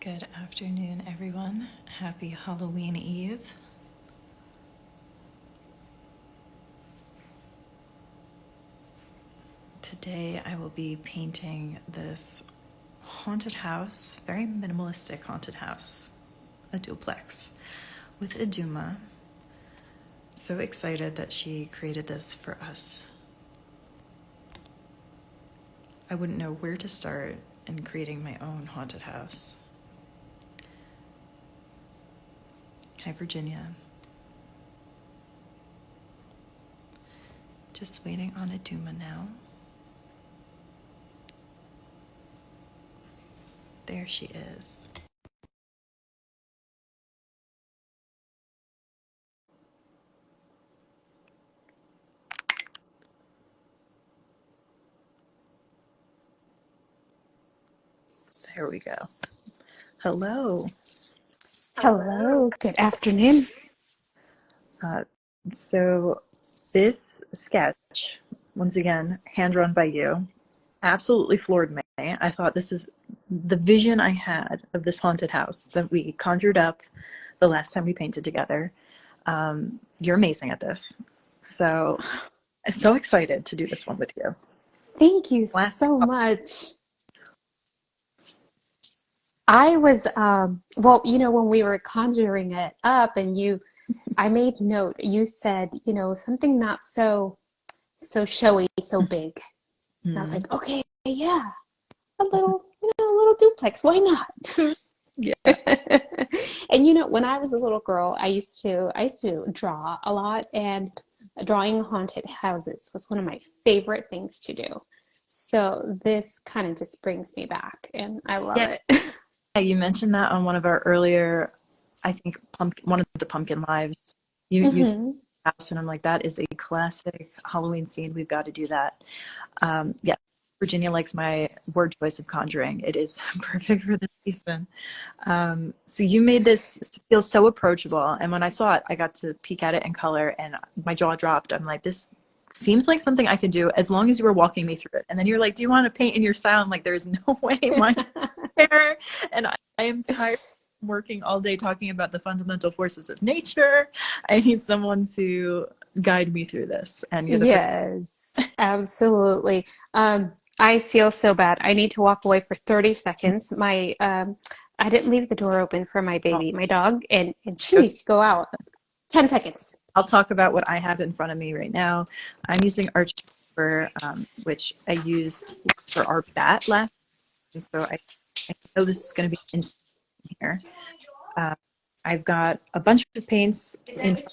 Good afternoon, everyone. Happy Halloween Eve. Today I will be painting this haunted house, very minimalistic haunted house, a duplex with Iduma. So excited that she created this for us. I wouldn't know where to start in creating my own haunted house. Hi, Virginia. Just waiting on Iduma now. There she is. There we go. Hello. Hello, good afternoon. So this sketch, once again, hand-drawn by you, absolutely floored me. I thought this is the vision I had of this haunted house that we conjured up the last time we painted together. You're amazing at this. So I'm so excited to do this one with you. Thank you so much. I was, well, when we were conjuring it up and I made note, you said, something not so showy, so big. And I was like, okay, yeah, a little duplex, why not? Yeah. And when I was a little girl, I used to draw a lot, and drawing haunted houses was one of my favorite things to do. So this kind of just brings me back, and I love it. Yeah, you mentioned that on one of our earlier, I think, one of the pumpkin lives. You used the house, and I'm like, that is a classic Halloween scene. We've got to do that. Yeah, Virginia likes my word choice of conjuring. It is perfect for this season. So you made this feel so approachable, and when I saw it, I got to peek at it in color, and my jaw dropped. I'm like, this seems like something I could do as long as you were walking me through it. And then you're like, do you want to paint in your style? I'm like, there's no way my hair. And I am tired of working all day talking about the fundamental forces of nature. I need someone to guide me through this. And you're the Yes, absolutely. I feel so bad. I need to walk away for 30 seconds. I didn't leave the door open for my baby, my dog, and she needs to go out. 10 seconds. I'll talk about what I have in front of me right now. I'm using arch paper, which I used for our bat last time. So I know this is going to be in here. I've got a bunch of paints in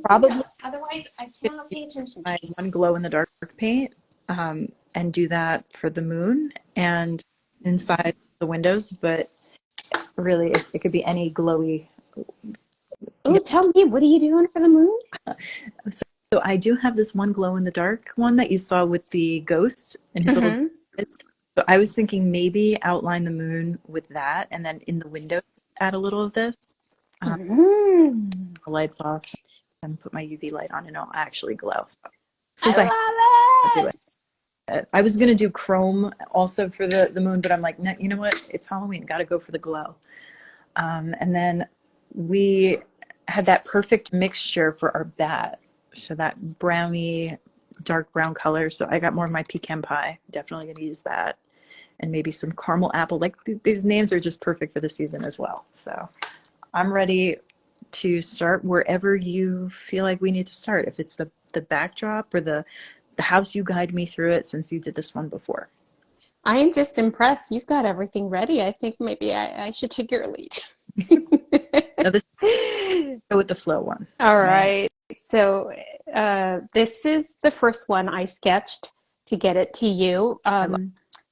probably Otherwise, I cannot pay attention. my one glow in the dark paint, and do that for the moon and inside the windows, but really it could be any glowy. Oh, tell me, what are you doing for the moon? So I do have this one glow in the dark one that you saw with the ghost and his little. So I was thinking maybe outline the moon with that, and then in the windows add a little of this. The lights off and put my UV light on, and it'll actually glow. Since I love it. I was gonna do chrome also for the moon, but I'm like, no, you know what? It's Halloween, gotta go for the glow. And then we had that perfect mixture for our bat, so that browny, dark brown color. So I got more of my pecan pie. Definitely gonna use that, and maybe some caramel apple. Like these names are just perfect for the season as well. So I'm ready to start wherever you feel like we need to start. If it's the backdrop or the house, you guide me through it since you did this one before. I am just impressed. You've got everything ready. I think maybe I should take your lead. Now this go with the flow one. All right. So this is the first one I sketched to get it to you.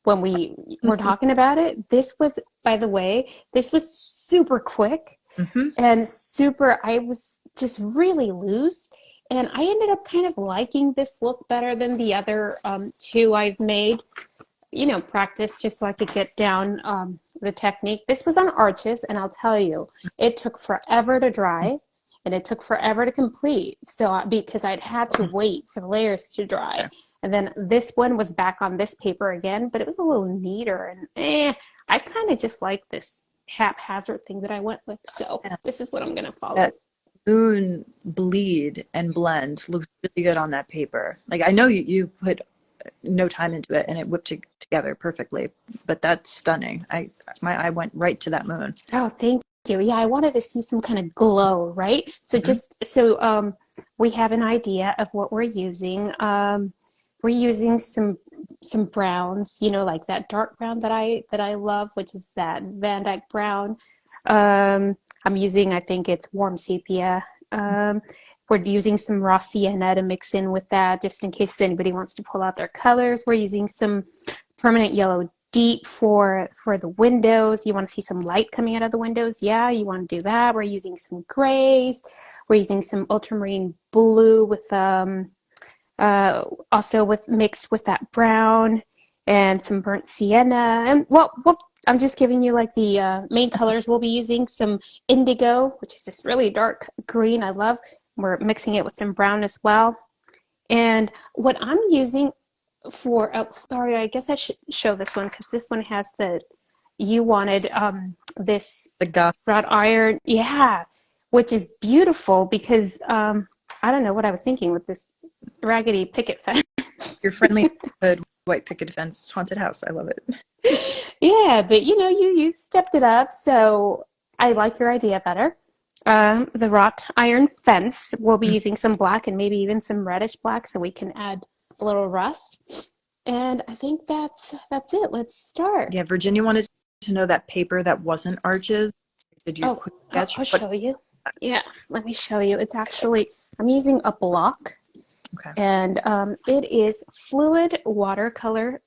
When we were talking about it, this was, by the way, this was super quick and I was just really loose. And I ended up kind of liking this look better than the other two I've made. Practice just so I could get down the technique. This was on arches, and I'll tell you, it took forever to dry, and it took forever to complete. So because I'd had to wait for the layers to dry, and then this one was back on this paper again, but it was a little neater, and I kind of just like this haphazard thing that I went with. So Yeah. this is what I'm gonna follow. That moon bleed and blend looks really good on that paper. Like I know you put no time into it and it whipped together perfectly, but that's stunning. My eye went right to that moon. Oh, thank you. Yeah, I wanted to see some kind of glow, right? So Mhm. we have an idea of what we're using. We're using some browns, you know, like that dark brown that I love, which is that Van Dyke brown. I'm using, I think it's warm sepia. We're using some raw sienna to mix in with that, just in case anybody wants to pull out their colors. We're using some permanent yellow deep for the windows. You want to see some light coming out of the windows? Yeah, you want to do that. We're using some grays. We're using some ultramarine blue with also with mixed with that brown and some burnt sienna. And well, I'm just giving you like the main colors we'll be using. Some indigo, which is this really dark green I love. We're mixing it with some brown as well. And what I'm using for, oh, sorry, I guess I should show this one because this one has the, you wanted this The goth, wrought iron, yeah, which is beautiful because I don't know what I was thinking with this raggedy picket fence. your friendly neighborhood white picket fence haunted house. I love it. Yeah, but you know, you stepped it up, so I like your idea better. The wrought iron fence, we'll be using some black and maybe even some reddish black so we can add a little rust. And I think that's it. Let's start. Yeah, Virginia wanted to know that paper that wasn't arches. Did you Oh, quick I'll, sketch? I'll What? show you. Yeah, let me show you. It's actually, I'm using a block, Okay. and it is fluid watercolor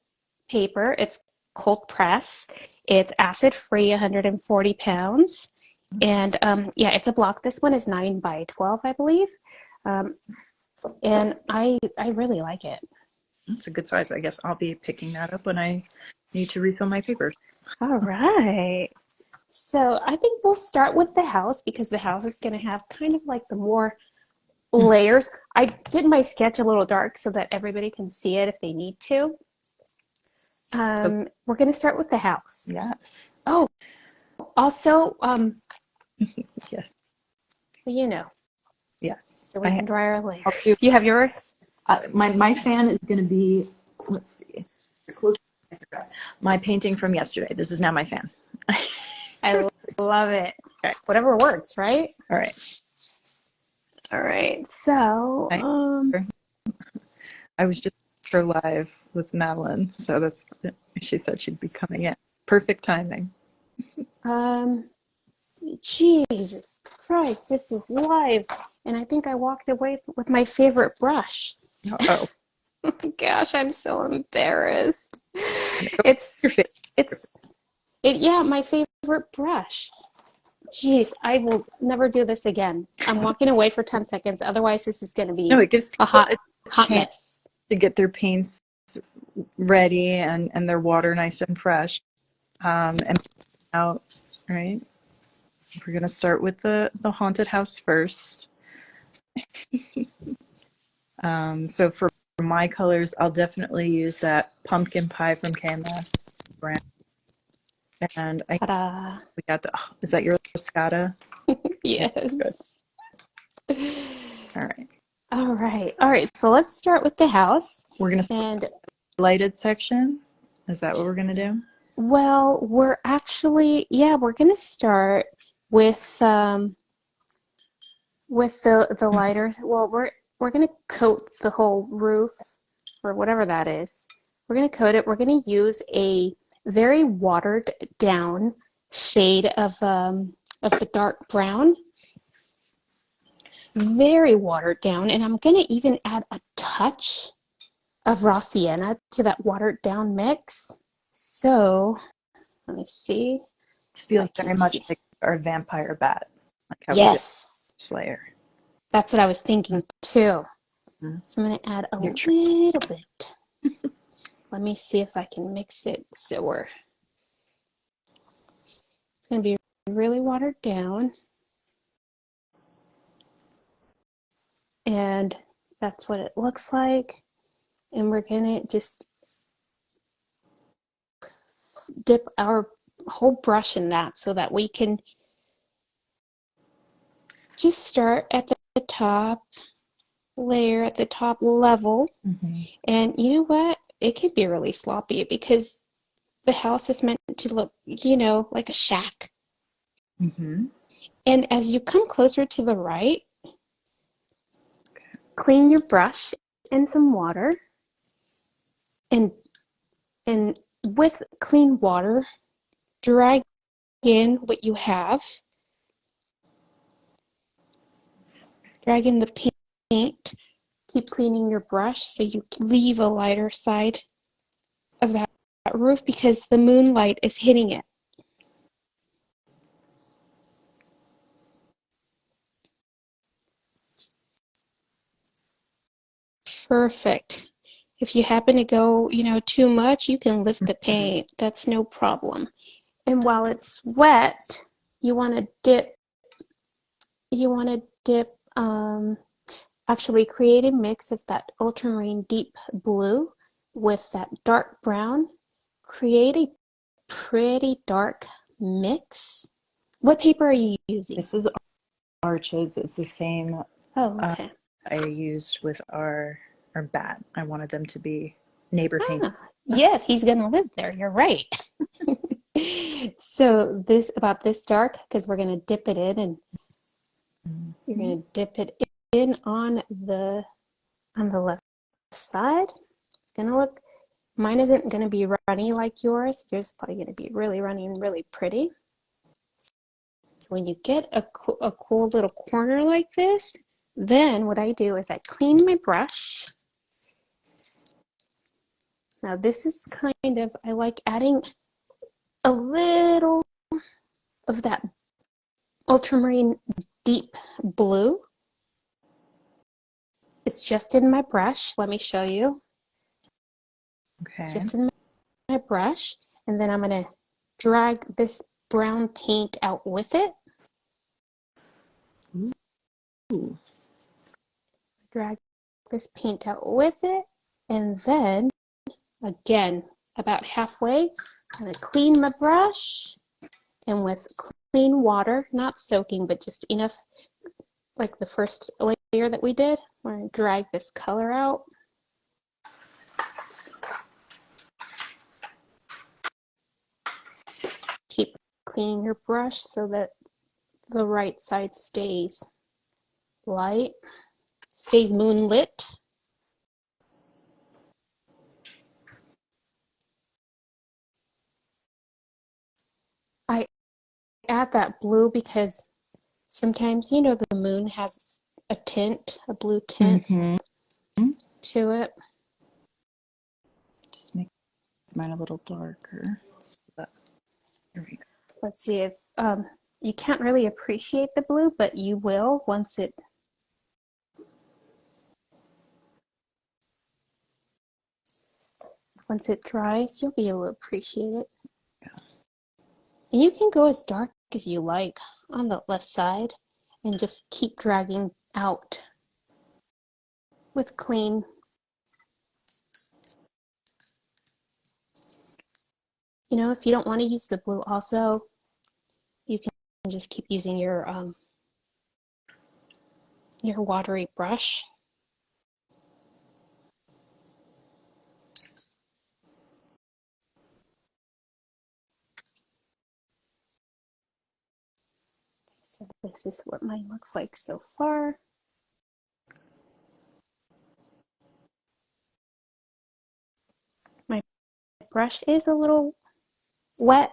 paper. It's cold press. It's acid free, 140 pounds. And yeah, it's a block. This one is 9 by 12, I believe. Um, and I really like it. That's a good size. I guess I'll be picking that up when I need to refill my papers. All right. So I think we'll start with the house because the house is going to have kind of like the more layers. I did my sketch a little dark so that everybody can see it if they need to. So, We're going to start with the house. yes. Oh, also, Yes. so you know, Yes. so we can dry our I'll do. layers. You have yours? My fan is going to be, let's see, close. My painting from yesterday. This is now my fan. I love it. Okay. Whatever works, right? All right. All right. So, I, I was just for live with Madeline, so that's. She said she'd be coming in. Perfect timing. um, Jesus Christ, this is live, and I think I walked away with my favorite brush. Oh, Gosh, I'm so embarrassed. your It's favorite. it's it yeah, my favorite brush. Jeez, I will never do this again. I'm walking away for 10 seconds. Otherwise, this is going to No, be it gives a people a hot chance mess. to get their paints ready and their water nice and fresh. And out, right? We're gonna start with the haunted house first. So for my colors, I'll definitely use that pumpkin pie from KMS brand. And I Ta-da. we got the. Oh, is that your Scada? Good. Yes. All right. All right. All right. So let's start with the house. We're gonna start And with the lighted section. Is that what we're gonna do? well, we're actually, yeah, we're gonna start with the lighter. Well, we're gonna coat the whole roof or whatever that is. We're gonna coat it. We're gonna use a very watered down shade of the dark brown. Very watered down, and I'm gonna even add a touch of raw sienna to that watered down mix. So let me see It if I feels can very much see. like our vampire bat, like how we did Yes, Slayer. that's what I was thinking too. Mhm. So I'm gonna add a Your little bit. Let me see if I can mix it so it's gonna be really watered down. And that's what it looks like. And we're gonna just dip our whole brush in that so that we can just start at the top layer, at the top level. And you know what? It can be really sloppy because the house is meant to look, you know, like a shack. And as you come closer to the right, clean your brush in some water. And with clean water, drag in what you have. Drag in the paint. Keep cleaning your brush so you leave a lighter side of that roof because the moonlight is hitting it. Perfect. If you happen to go, you know, too much, you can lift the paint. That's no problem. And while it's wet, you want to dip, actually create a mix of that ultramarine deep blue with that dark brown. Create a pretty dark mix. What paper are you using? This is Arches. It's the same okay. I used with our bat. I wanted them to be neighbor pink. Yes, he's gonna live there. You're right. So about this dark, because we're gonna dip it in, and you're gonna dip it in on the left side. It's gonna look. Mine isn't gonna be runny like yours. Yours is probably gonna be really runny and really pretty. So when you get a cool little corner like this, then what I do is I clean my brush. Now this is kind of, I like adding a little of that ultramarine deep blue. It's just in my brush. Let me show you. Okay. It's just in my brush. And then I'm going to drag this brown paint out with it. Ooh. Drag this paint out with it. And then, again, about halfway, I'm going to clean my brush. And with clean water, not soaking, but just enough, like the first layer that we did, we're going to drag this color out. Keep cleaning your brush so that the right side stays light, stays moonlit. I add that blue because sometimes, you know, the moon has a tint, a blue tint to it. Just make mine a little darker. So here we go. Let's see if you can't really appreciate the blue, but you will once it dries. You'll be able to appreciate it. Yeah. And you can go as dark as you like on the left side and just keep dragging out with clean. You know, if you don't want to use the blue also, you can just keep using your watery brush. So this is what mine looks like so far. My brush is a little wet.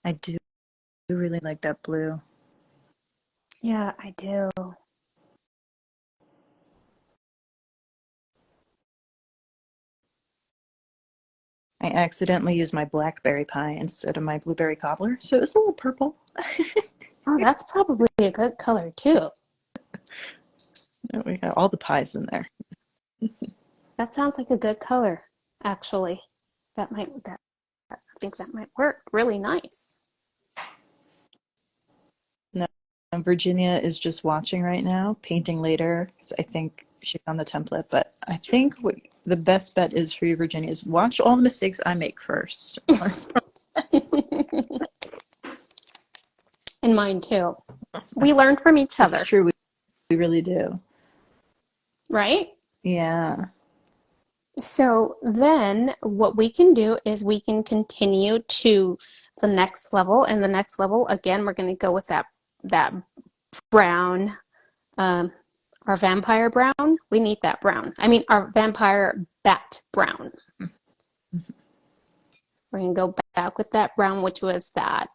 I do really like that blue. Yeah, I do. I accidentally used my blackberry pie instead of my blueberry cobbler, so it's a little purple. Oh, that's probably a good color too. We got all the pies in there. That sounds like a good color, actually. I think that might work really nice. No, Virginia is just watching right now, painting later, because I think she's on the template. But I think what the best bet is for you, Virginia, is watch all the mistakes I make first. And mine too. We learn from each It's other, true. We really do. right? Yeah. So then what we can do is we can continue to the next level. And the next level, again, we're going to go with that brown, our vampire brown. We need that brown. I mean, our vampire bat brown. We're going to go back with that brown, which was that,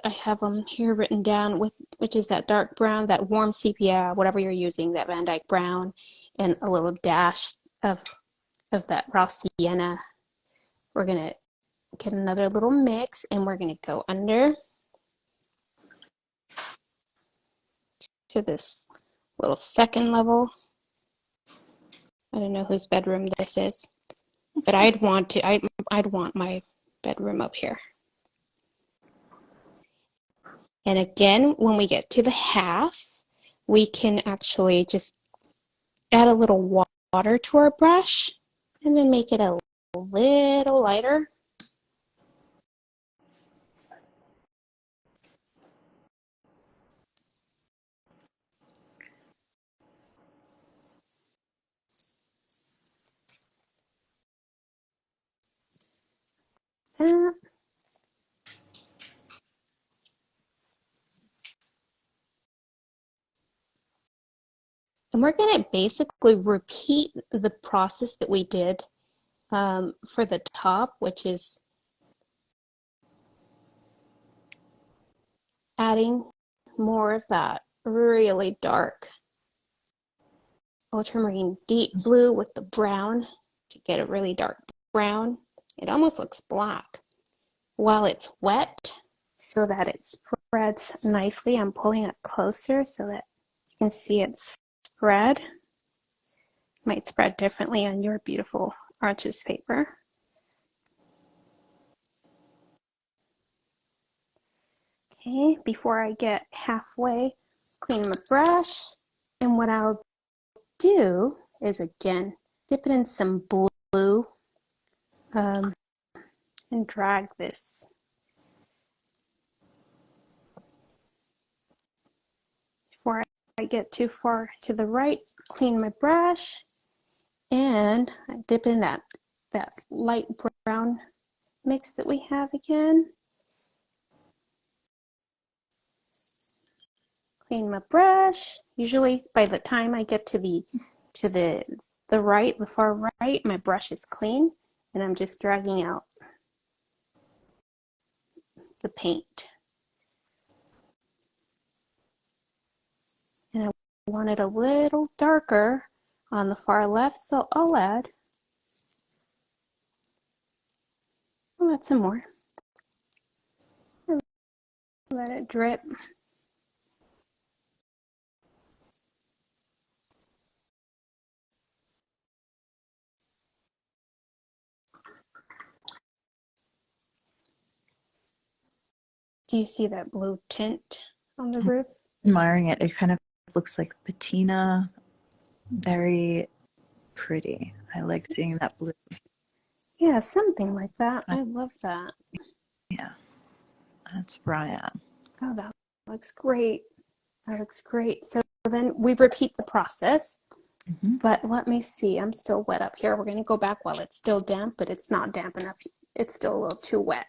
I have them here written down, which is that dark brown, that warm sepia, whatever you're using, that Van Dyke brown, and a little dash of that raw sienna. We're going to get another little mix, and we're going to go under to this little second level. I don't know whose bedroom this is, but I'd want my bedroom up here. And again, when we get to the half, we can actually just add a little water to our brush and then make it a little lighter. And we're going to basically repeat the process that we did for the top, which is adding more of that really dark ultramarine deep blue with the brown to get a really dark brown. It almost looks black while it's wet so that it spreads nicely. I'm pulling it closer so that you can see it spread. Might spread differently on your beautiful Arches paper. Okay, before I get halfway, clean my brush, and what I'll do is again dip it in some blue and drag this before I get too far to the right. Clean my brush and I dip in that light brown mix that we have again. Clean my brush. Usually by the time I get to the right, the far right, my brush is clean and I'm just dragging out the paint. And I want it a little darker on the far left, so I'll add some more. Let it drip. Do you see that blue tint on the roof? Admiring it. It kind of looks like patina. Very pretty. I like seeing that blue. Yeah, something like that. I love that. Yeah, that's Ryan. Oh, that looks great. That looks great. So then we repeat the process, but let me see. I'm still wet up here. We're going to go back while it's still damp, but it's not damp enough. It's still a little too wet.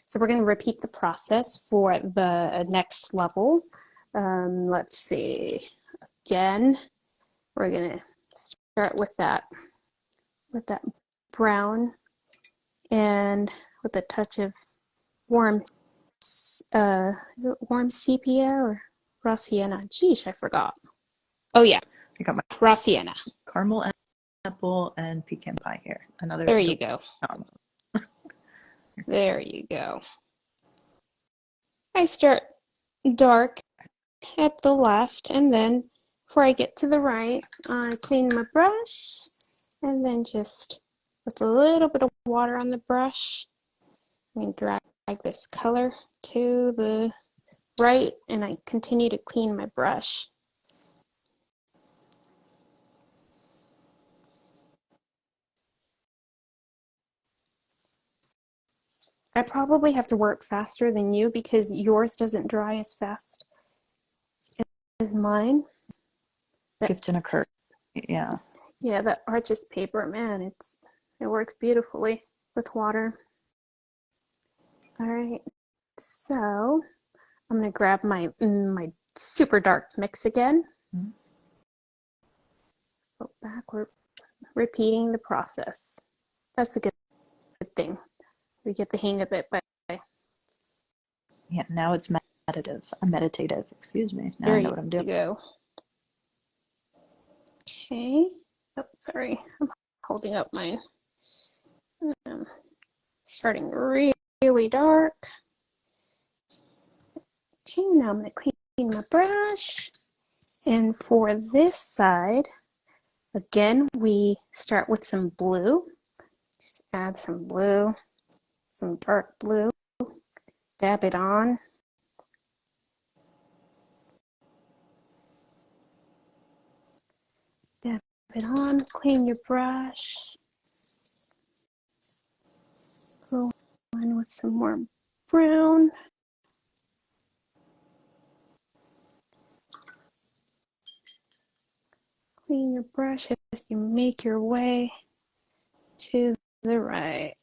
So we're going to repeat the process for the next level. Let's see. Again, we're going to start with that brown and with a touch of warm, is it warm sepia or raw sienna? Geesh, I forgot. Oh yeah, I got my raw sienna. caramel apple and pecan pie here. Another. There you go. There you go. I start dark at the left, and then before I get to the right, I clean my brush, and then just with a little bit of water on the brush, we drag this color to the right, and I continue to clean my brush. I probably have to work faster than you because yours doesn't dry as fast as mine. Gift and a curse. Yeah. Yeah, that Arches paper, man, it works beautifully with water. All right, so I'm gonna grab my super dark mix again. Mm-hmm. Go back, we're repeating the process. That's a good thing. We get the hang of it, but Yeah, now it's meditative, excuse me. Now there I know you what I'm doing. go. Okay. Oh, sorry. I'm holding up mine. Starting really dark. Okay, now I'm going to clean my brush. And for this side, again, we start with some blue. Just add some blue, some dark blue. Dab it on. Dab it on. Clean your brush. Go on with some more brown. Clean your brush as you make your way to the right.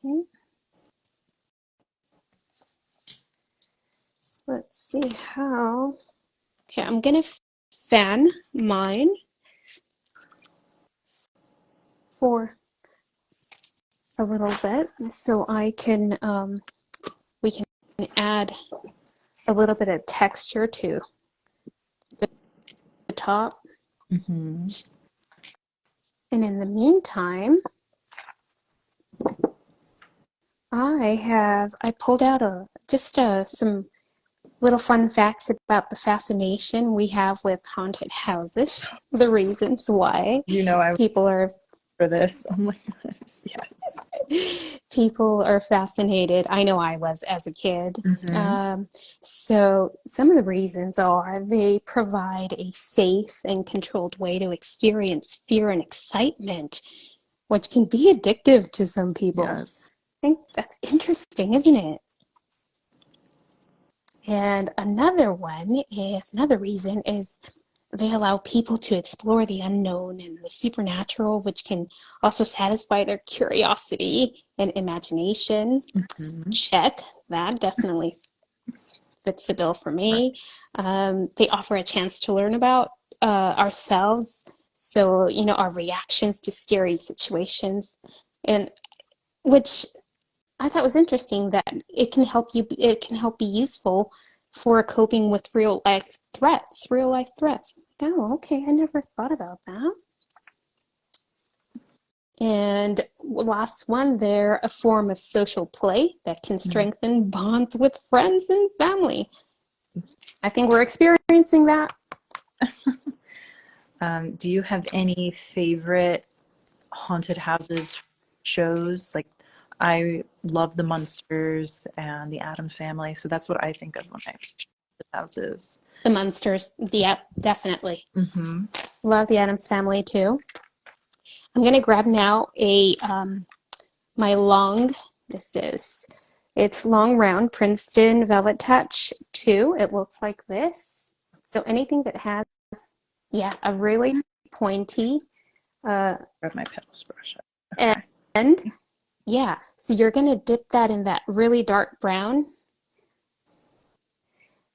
Okay. Let's see how. Okay, I'm gonna fan mine for a little bit so I can we can add a little bit of texture to the top. Mm-hmm. And in the meantime, I pulled out just some little fun facts about the fascination we have with haunted houses, the reasons why You know I people are for this. Oh my goodness, yes. people are fascinated. I know I was as a kid. Mm-hmm. So some of the reasons are they provide a safe and controlled way to experience fear and excitement, which can be addictive to some people. Yes. I think that's interesting, isn't it? And another reason is they allow people to explore the unknown and the supernatural, which can also satisfy their curiosity and imagination. Mm-hmm. Check, that definitely fits the bill for Right. me. They offer a chance to learn about ourselves, so our reactions to scary situations, and which I thought was interesting that it can help be useful for coping with real life threats. Oh, okay, I never thought about that. And last one, they're a form of social play that can strengthen bonds with friends and family. I think we're experiencing that. Do you have any favorite haunted houses shows? Like, I love the Munsters and the Addams Family, so that's what I think of when I think haunted houses. The Munsters, yep, definitely. Mm-hmm. Love the Addams Family too. I'm gonna grab now my long. It's long round Princeton Velvet Touch 2. It looks like this. So anything that has, yeah, a really pointy Grab my petals brush. Okay. end. Yeah, so you're gonna dip that in that really dark brown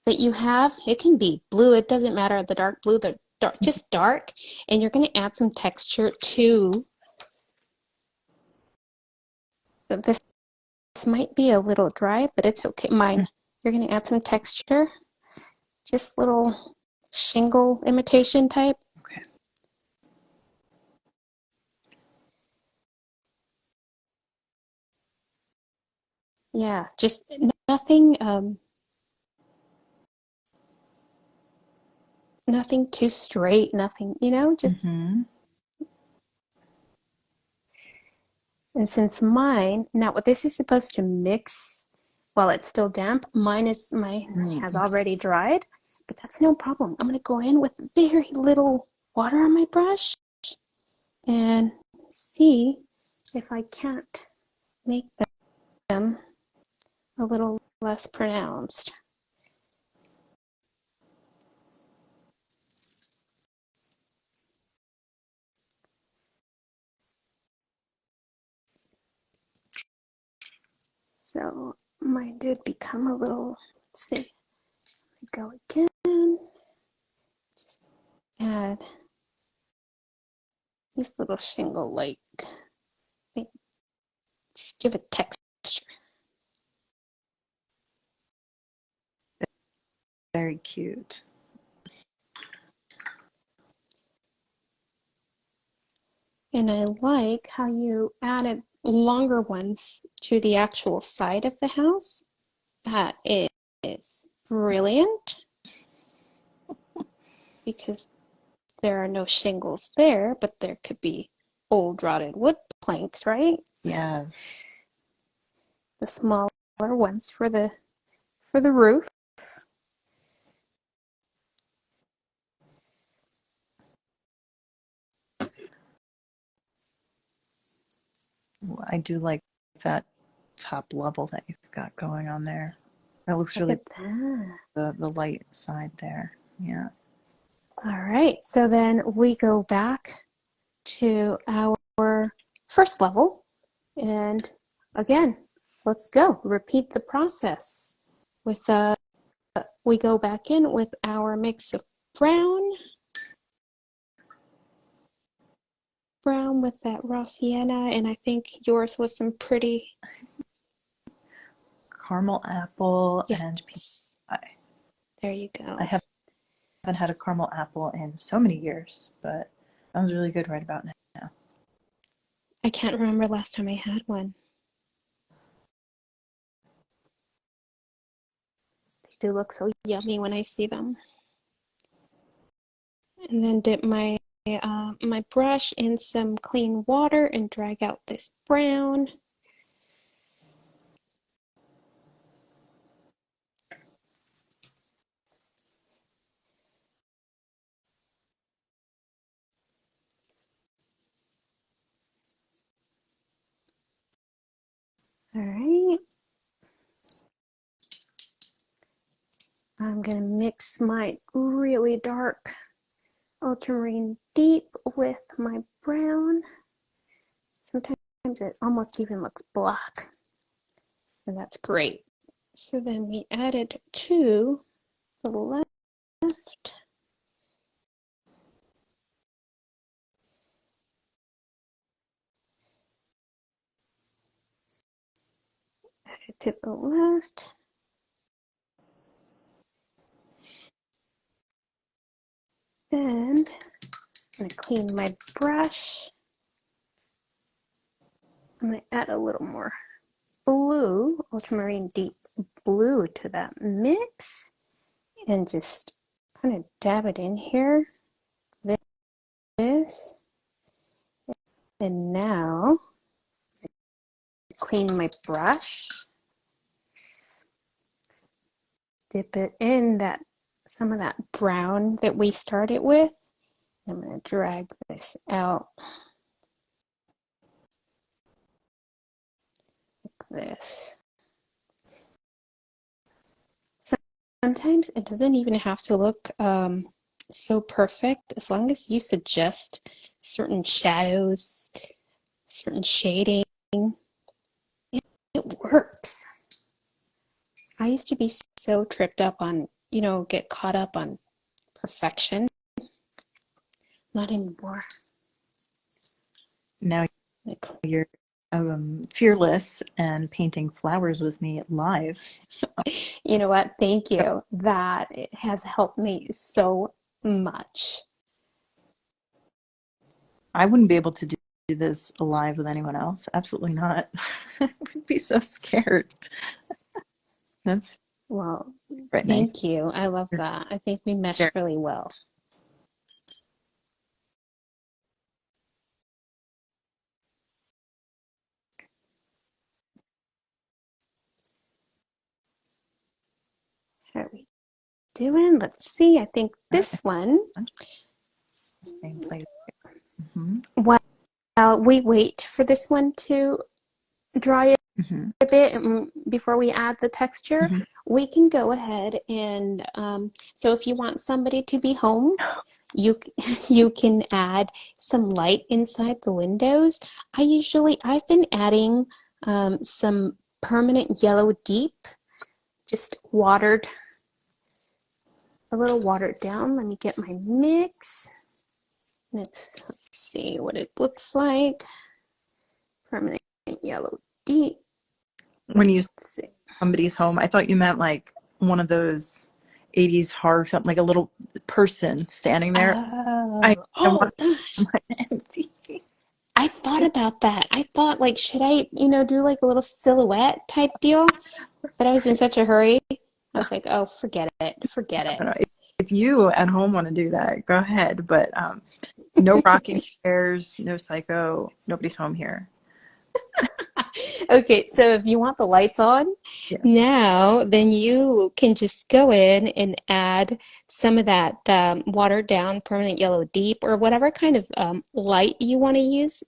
that you have. It can be blue, it doesn't matter, the dark blue, the dark, just dark. And you're gonna add some texture to this. This might be a little dry, but it's okay. Mine. You're gonna add some texture, just little shingle imitation type. Okay. Yeah, just nothing, nothing too straight, nothing, just, Mm-hmm. and since mine, now what this is supposed to mix while it's still damp, mine has Mm. already dried, but that's no problem. I'm gonna go in with very little water on my brush and see if I can't make them a little less pronounced. So mine did become a little, let's see, go again, just add this little shingle like, just give it texture. Very cute. And I like how you added longer ones to the actual side of the house. That is brilliant because there are no shingles there, but there could be old rotted wood planks, right? Yes. The smaller ones for the roof. I do like that top level that you've got going on there. That looks Look really at that. the light side there. Yeah. All right, so then we go back to our first level. And again, let's go. Repeat the process. With we go back in with our mix of brown with that raw sienna, and I think yours was some pretty, Caramel apple and peach yes, pie. there you I go. haven't had a caramel apple in so many years, but that was really good right about now. I can't remember last time I had one. They do look so yummy when I see them. And then dip my brush in some clean water and drag out this brown. All right. I'm gonna mix my really dark ultramarine deep with my brown. Sometimes it almost even looks black, and that's great. So then we added to the left, added to the left, and I'm gonna clean my brush. I'm gonna add a little more blue, ultramarine deep blue to that mix, and just kind of dab it in here. This, and now clean my brush, dip it in that some of that brown that we started with. I'm going to drag this out like this. Sometimes it doesn't even have to look so perfect as long as you suggest certain shadows, certain shading. It works. I used to be so tripped up on, get caught up on perfection. Not anymore. Now you're fearless and painting flowers with me live. You know what? Thank you. That has helped me so much. I wouldn't be able to this alive with anyone else? Absolutely not. I would be so scared. That's Well, frightening. thank you. I love You're that. I think we mesh scared. really well. How are we doing? Let's see. I think this one, Same place. Mm-hmm. while we wait for this one to dry Mm-hmm. a bit before we add the texture, Mm-hmm. we can go ahead and so if you want somebody to be home, you you can add some light inside the windows. I've been adding some permanent yellow deep, just watered, a little watered down. Let me get my mix. Let's see what it looks like. Permanent yellow deep. When you Let's see. somebody's home, I thought you meant like one of those 80s horror film, like a little person standing there. I Oh want gosh. my empty. I thought about that. I thought, like, should I, do like a little silhouette type deal? But I was in such a hurry. I was like, oh, forget it. Forget I it. don't know. If you at home want to do that, go ahead. But no rocking chairs, no psycho. Nobody's home here. Okay, so if you want the lights on Yes. now, then you can just go in and add some of that watered down permanent yellow deep or whatever kind of light you want to use,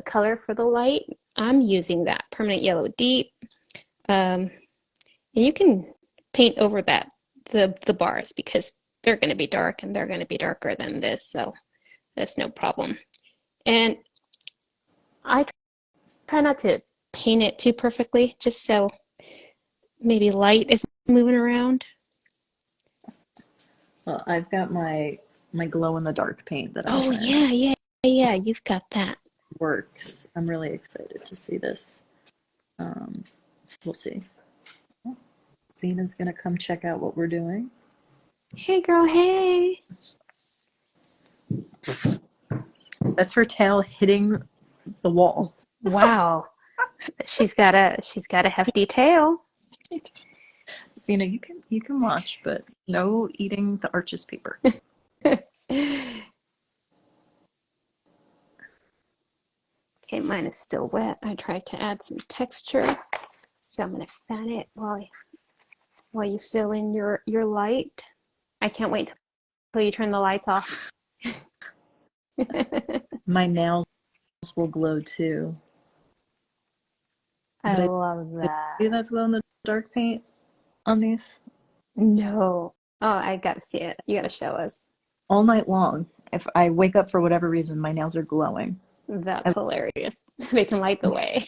color for the light. I'm using that permanent yellow deep. Um, and you can paint over the bars because they're going to be dark and they're going to be darker than this, so that's no problem. And I try not to paint it too perfectly, just so maybe light is moving around. Well, I've got my glow in the dark paint that I'm Oh trying out. yeah, yeah, yeah, you've got that. Works. I'm really excited to see this. Um, so we'll see. Zena's gonna come check out what we're doing. Hey girl, hey. That's her tail hitting the wall. Wow. She's got a hefty tail. Zena, you can watch, but no eating the Arches paper. Okay, mine is still wet. I tried to add some texture. So I'm gonna fan it while you fill in your light. I can't wait till you turn the lights off. My nails will glow too. I Did I love do that. that glow in the dark paint on these? No. Oh, I gotta see it. You gotta show us. All night long. If I wake up for whatever reason, my nails are glowing. That's I, hilarious. They can light the way.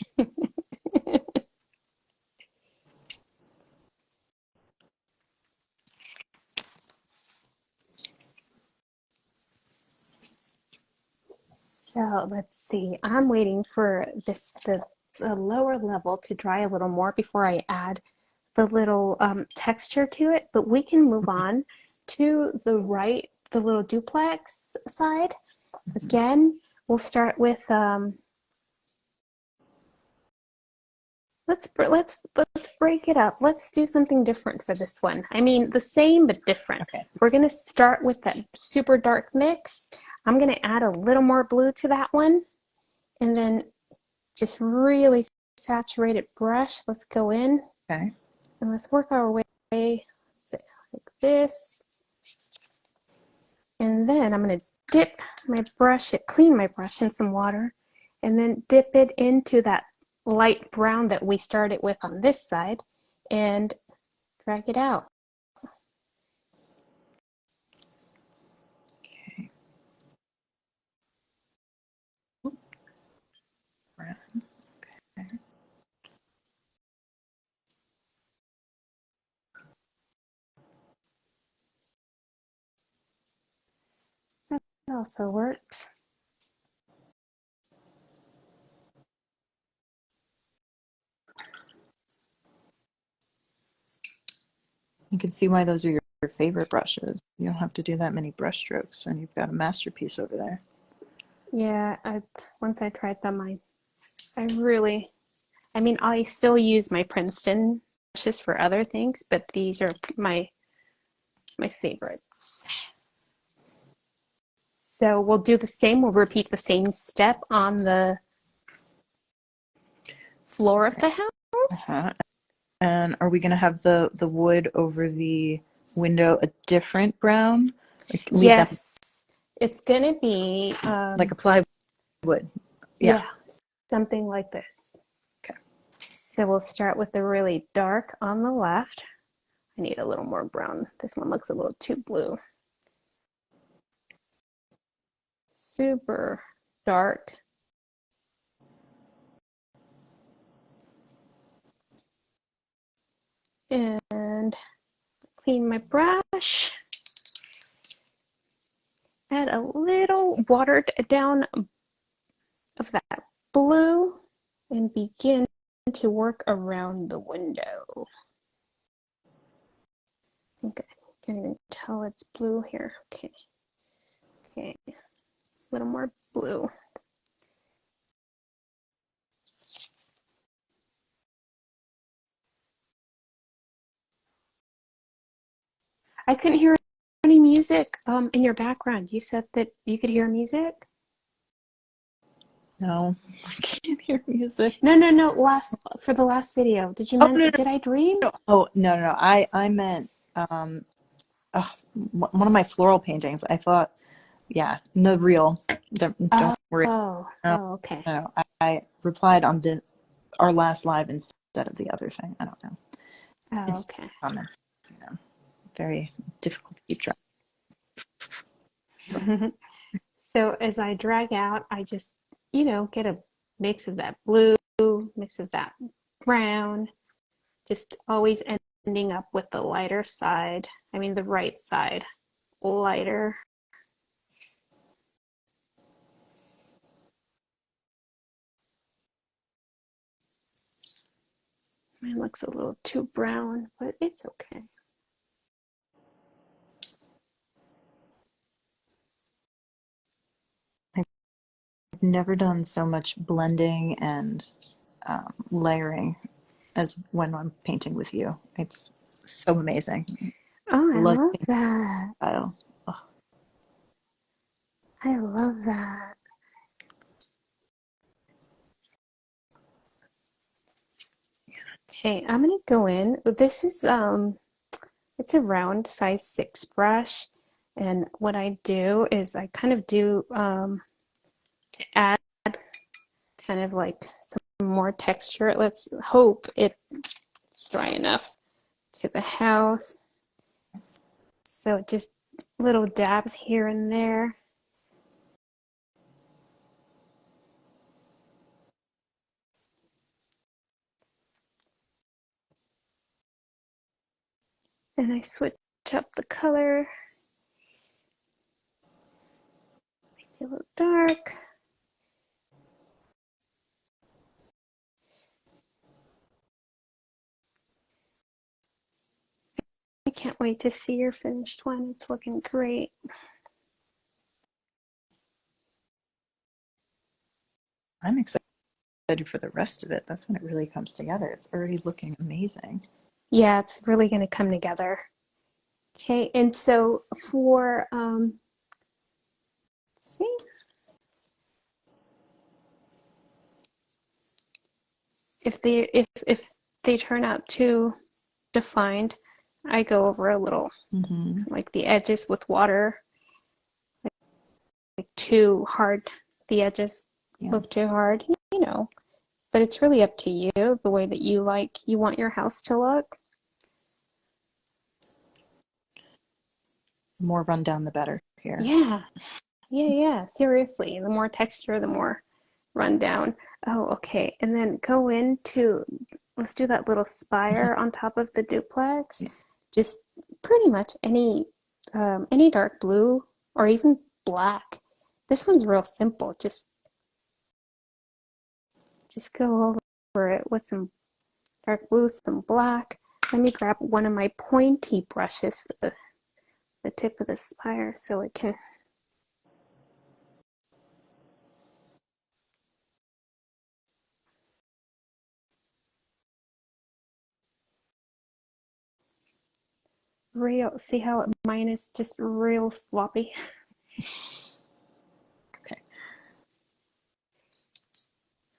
So let's see. I'm waiting for the lower level to dry a little more before I add the little texture to it. But we can move on to the right, the little duplex side. Again, we'll start with let's break it up. Let's do something different for this one. I mean, the same but different. okay. We're gonna start with that super dark mix. I'm gonna add a little more blue to that one, and then just really saturated brush. Let's go in Okay. and let's work our way like this. And then I'm gonna dip my brush, clean my brush in some water, and then dip it into that light brown that we started with on this side and drag it out. Okay. Brown. Okay. That also works. You can see why those are your favorite brushes. You don't have to do that many brush strokes, and you've got a masterpiece over there. Yeah, once I tried them, I really, I mean, I still use my Princeton brushes for other things, but these are my favorites. So we'll do the same. We'll repeat the same step on the floor of the house. Uh-huh. And are we going to have the wood over the window a different brown? Like leave that Yes, it's gonna be, like a plywood. Yeah. yeah, something like this. Okay. So we'll start with the really dark on the left. I need a little more brown. This one looks a little too blue. Super dark. And clean my brush. Add a little watered down of that blue and begin to work around the window. I think I can't even tell it's blue here. Okay. Okay. A little more blue. I couldn't hear any music in your background. You said that you could hear music? No, I can't hear music. No, no, no. For the last video. Did you Oh, no, did I dream? no. Oh, no, no. I meant oh, one of my floral paintings. I thought, yeah, no real. Don't worry. Oh, No, oh, okay. no. I replied on our last live instead of the other thing. I don't know. Oh, It's okay. comments, very difficult to keep track. So as I drag out, I just, get a mix of that blue, mix of that brown, just always ending up with the lighter side. I mean, the right side lighter. Mine looks a little too brown, but it's okay. I've never done so much blending and layering as when I'm painting with you. It's so amazing. Oh, I Love love your that. style. Oh, I love that. Okay, I'm gonna go in. This is it's a round size 6 brush, and what I do is I kind of do add kind of like some more texture. Let's hope it's dry enough to the house. So just little dabs here and there. And I switch up the color. Make it a little dark. I can't wait to see your finished one. It's looking great. I'm excited for the rest of it. That's when it really comes together. It's already looking amazing. Yeah, it's really going to come together. Okay, and so for see, if they turn out too defined, I go over a little, like the edges with water, like too hard. The edges look too hard, but it's really up to you, the way that you want your house to look. The more rundown, the better here. Yeah, yeah. Seriously, the more texture, the more rundown. Oh, okay. And then go into, let's do that little spire on top of the duplex. Just pretty much any dark blue or even black. This one's real simple. Just go over it with some dark blue, some black. Let me grab one of my pointy brushes for the tip of the spire so it can. real, see how mine is just real sloppy? Okay.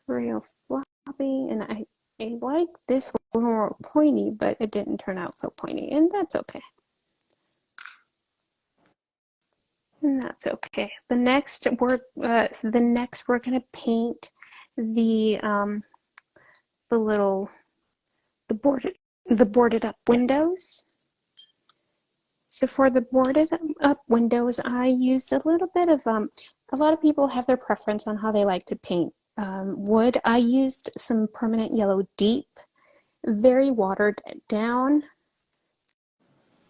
Real floppy, and I like this a little more pointy, but it didn't turn out so pointy, and that's okay. And that's okay. The next we're gonna paint the little the boarded up windows. So for the boarded up windows, I used a little bit of a lot of people have their preference on how they like to paint wood. I used some permanent yellow deep, very watered down.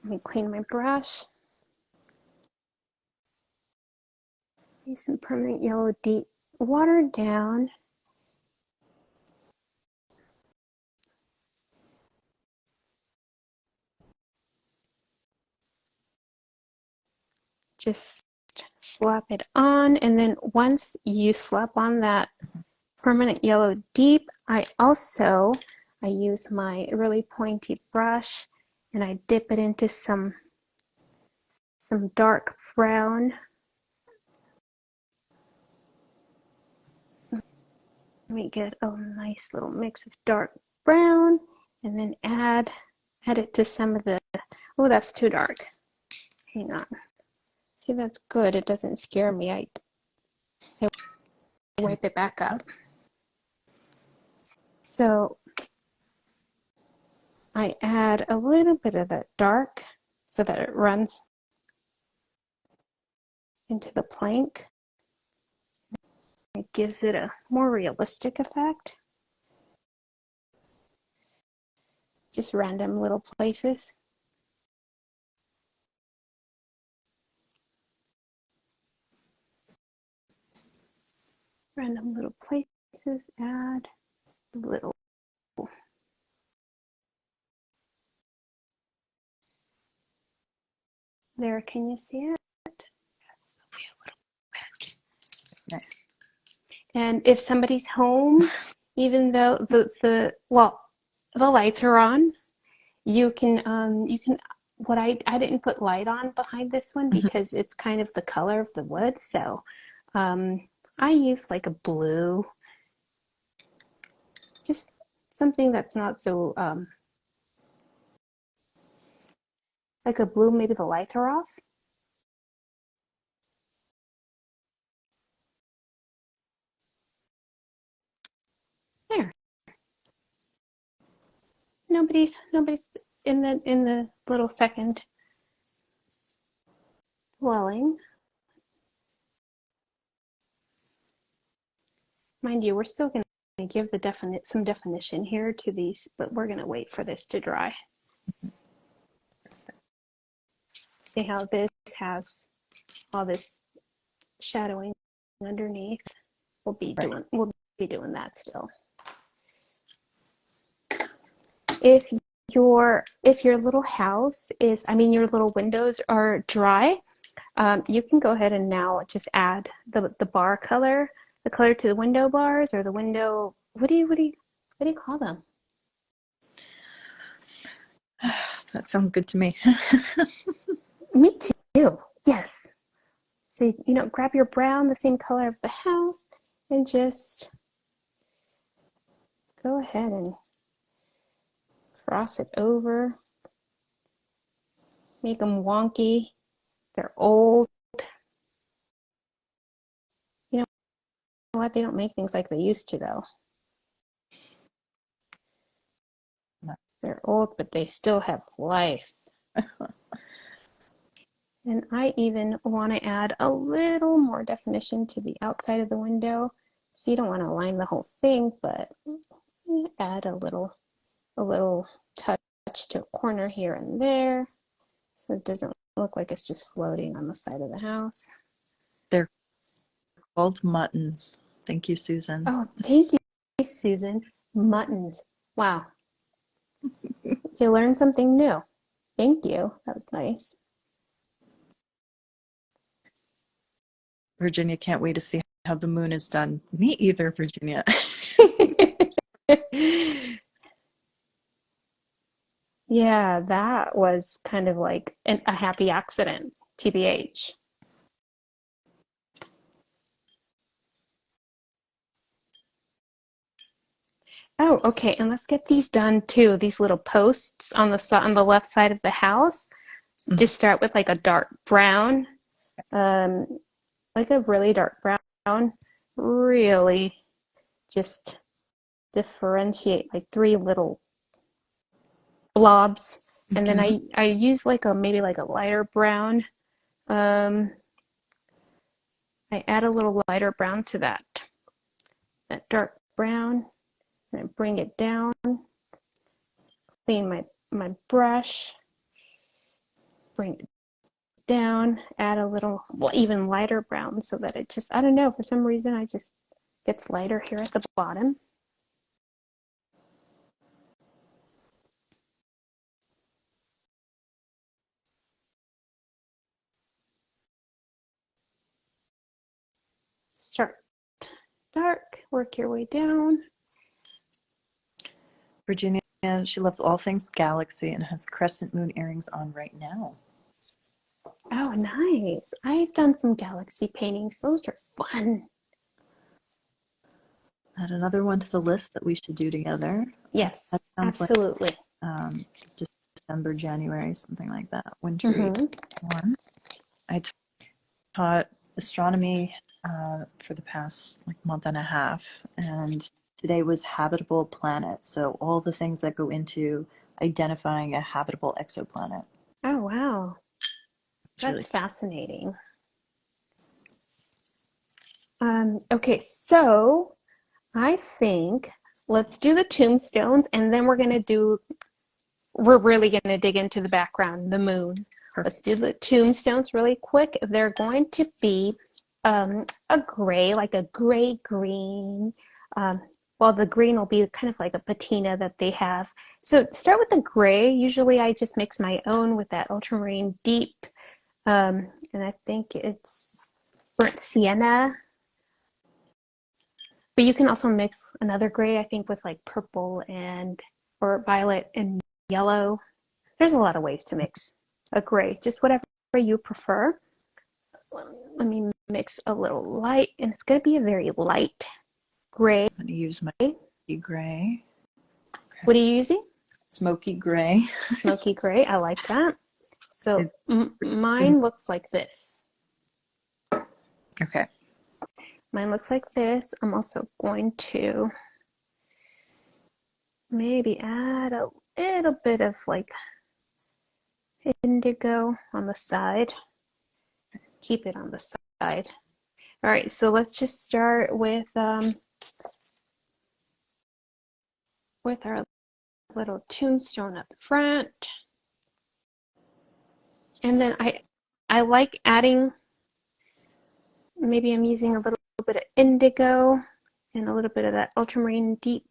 Let me clean my brush. Use some permanent yellow deep, watered down. Just slap it on, and then once you slap on that permanent yellow deep, I use my really pointy brush and I dip it into some dark brown. Let me get a nice little mix of dark brown, and then add it to some of the, oh, that's too dark. Hang on. See, that's good. It doesn't scare me. I wipe it back up. So I add a little bit of that dark so that it runs into the plank. It gives it a more realistic effect. Just random little places. Random little places, add a little. There, can you see it? Yes, a little bit. Nice. And if somebody's home, even though the lights are on, you can what I didn't put light on behind this one because it's kind of the color of the wood, so I use like a blue, just something that's not so like a blue. Maybe the lights are off. There. Nobody's in the little second dwelling. Mind you, we're still going to give some definition here to these, but we're going to wait for this to dry. See how this has all this shadowing underneath? We'll be doing that still. If your little house is, your little windows are dry, you can go ahead and now just add the bar color, the color to the window bars, or the window, what do you call them? That sounds good to me. Me too. Yes. So, grab your brown, the same color of the house, and just go ahead and cross it over. Make them wonky. They're old. You know what? They don't make things like they used to, though. No. They're old, but they still have life. And I even want to add a little more definition to the outside of the window. So you don't want to line the whole thing, but add a little touch to a corner here and there, so it doesn't look like it's just floating on the side of the house. They're called muttons. Thank you, Susan. Oh, thank you, Susan. Muttons. Wow. You learned something new. Thank you. That was nice. Virginia can't wait to see how the moon is done. Me either, Virginia. Yeah, that was kind of like a happy accident, TBH. Oh, okay, and let's get these done too. These little posts on on the left side of the house. Mhm. Just start with like a dark brown, um, like a really dark brown. Really just differentiate like three little blobs, and then Mhm. I use like a maybe like a lighter brown. Um, I add a little lighter brown to that dark brown, and I bring it down. Clean my brush, bring it down, add a little well, even lighter brown so that it just I don't know for some reason I just gets lighter here at the bottom. Start dark, work your way down. Virginia, she loves all things galaxy and has crescent moon earrings on right now. Oh, nice. I've done some galaxy paintings. Those are fun. Add another one to the list that we should do together. Yes, That sounds like absolutely. um, December, January, something like that. Wintry Mm-hmm. one. I taught astronomy for the past like month and a half, and today was habitable planet. So all the things that go into identifying a habitable exoplanet. Oh, wow. It's That's really fascinating. Okay, so I think let's do the tombstones and then we're really going to dig into the background, the moon. Let's perfect. do the tombstones really quick. They're going to be a gray, like a gray green. Um, well, the green will be kind of like a patina that they have. So start with the gray. Usually I just mix my own with that ultramarine deep. And I think it's burnt sienna. But you can also mix another gray, I think, with like purple and or violet and yellow. There's a lot of ways to mix a gray, just whatever you prefer. Let me mix a little light, and it's going to be a very light gray. I'm going to use my gray. Okay. What are you using? Smoky gray. Smoky gray. I like that. So mine looks like this. Okay. Mine looks like this. I'm also going to maybe add a little bit of like indigo on the side. Keep it on the side. All right, so let's just start with our little tombstone up front. And then I like adding, maybe I'm using a little bit of indigo and a little bit of that ultramarine deep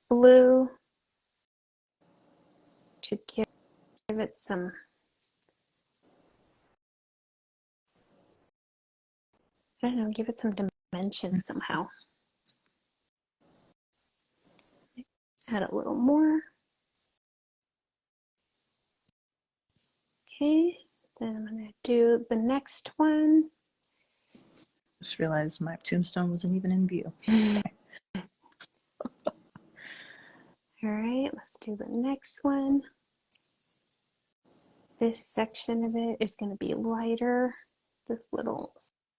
blue to give it some, I don't know, give it some dimension somehow. Add a little more. Okay, then I'm gonna do the next one. Just realized my tombstone wasn't even in view. Okay. All right, let's do the next one. This section of it is going to be lighter. This little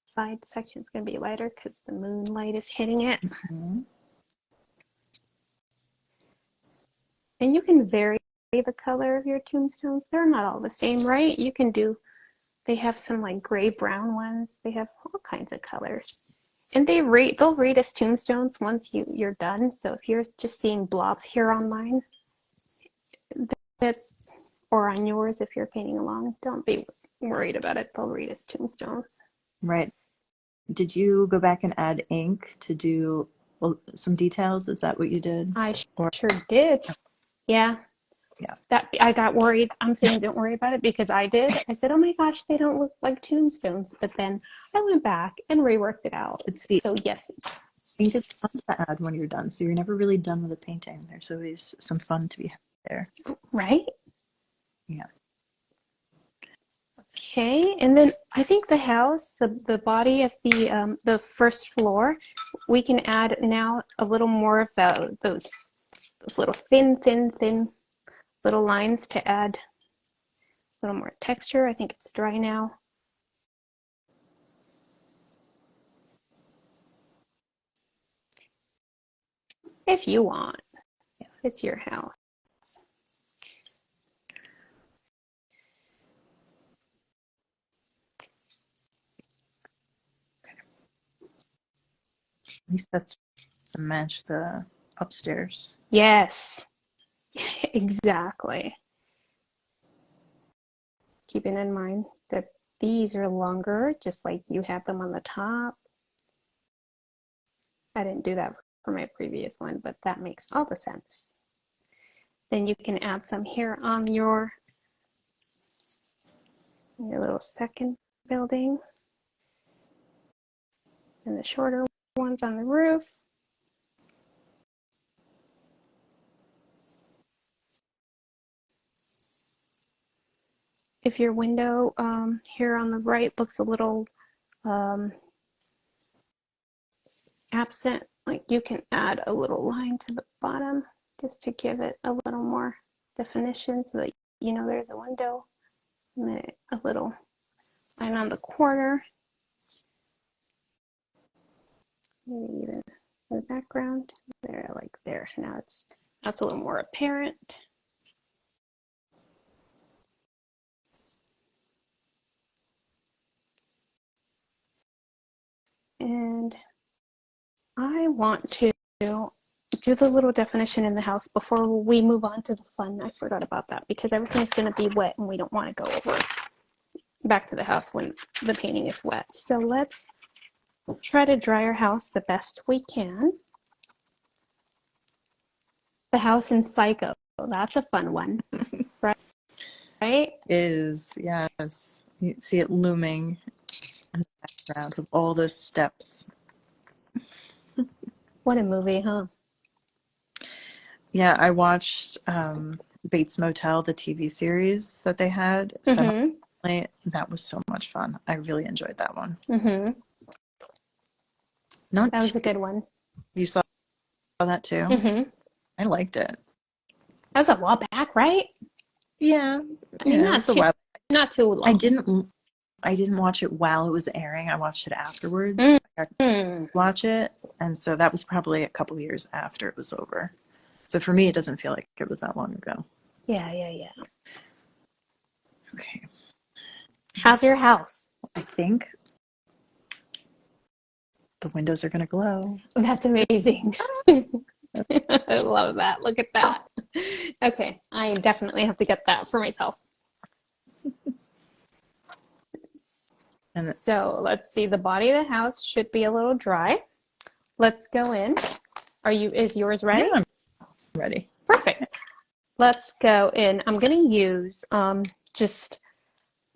side section is going to be lighter because the moonlight is hitting it. Mm-hmm. And you can vary the color of your tombstones. They're not all the same, right? You can do, they have some like gray brown ones. They have all kinds of colors. And they'll rate as tombstones once you're done. So if you're just seeing blobs here on mine, that's or on yours if you're painting along, don't be worried about it. They'll read as tombstones. Right. Did you go back and add ink to do some details? Is that what you did? I Or sure did. Yeah. yeah. That I got worried. I'm saying don't worry about it because I did. I said, oh my gosh, they don't look like tombstones. But then I went back and reworked it out. It's the So yes. ink is fun to add when you're done. So you're never really done with a painting. There's always some fun to be had. there. Right? Yeah. Okay, and then I think the house, the body of the first floor, we can add now a little more of those little thin little lines to add a little more texture. I think it's dry now. If you want, it's your house. At least that's to match the upstairs. Yes, exactly. Keeping in mind that these are longer, just like you have them on the top. I didn't do that for my previous one, but that makes all the sense. Then you can add some here on your little second building, and the shorter ones on the roof. If your window here on the right looks a little absent, like you can add a little line to the bottom just to give it a little more definition so that you know there's a window, and then a little line on the corner, maybe even in the background there, like there. Now that's a little more apparent. And I want to do the little definition in the house before we move on to the fun. I forgot about that because everything's going to be wet and we don't want to go over back to the house when the painting is wet. So let's try to dry our house the best we can. The house in Psycho, that's a fun one, right? Is, yes. You see it looming in the background with all those steps. What a movie, huh? Yeah, I watched Bates Motel, the TV series that they had. That was so much fun. I really enjoyed that one. Not That was a good one. You saw that too? I liked it. That was a while back, right? Yeah. I mean, not too long. I didn't watch it while it was airing. I watched it afterwards. I got to watch it, and so that was probably a couple years after it was over. So for me, it doesn't feel like it was that long ago. Yeah. Okay. How's your house? I think the windows are going to glow. That's amazing. I love that. Look at that. Okay, I definitely have to get that for myself. So let's see. The body of the house should be a little dry. Let's go in. Is yours ready? Yeah, I'm ready. Perfect. Let's go in. I'm going to use just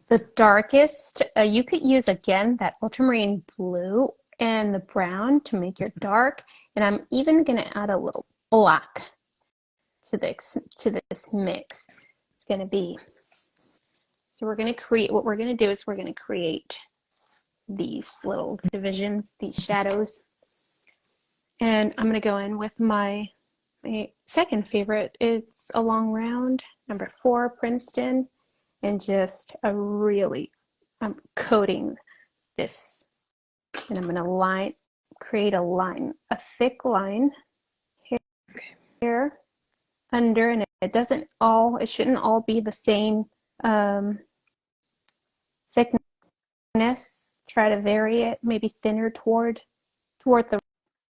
the darkest. You could use, again, that ultramarine blue and the brown to make your dark. And I'm even going to add a little black to this mix. It's going to be, so we're going to create, what we're going to do is we're going to create these little divisions, these shadows. And I'm going to go in with my second favorite. It's a long round, number 4, Princeton. And just I'm coating this. And I'm going to create a thick line here, under, and it shouldn't all be the same thickness. Try to vary it, maybe thinner toward the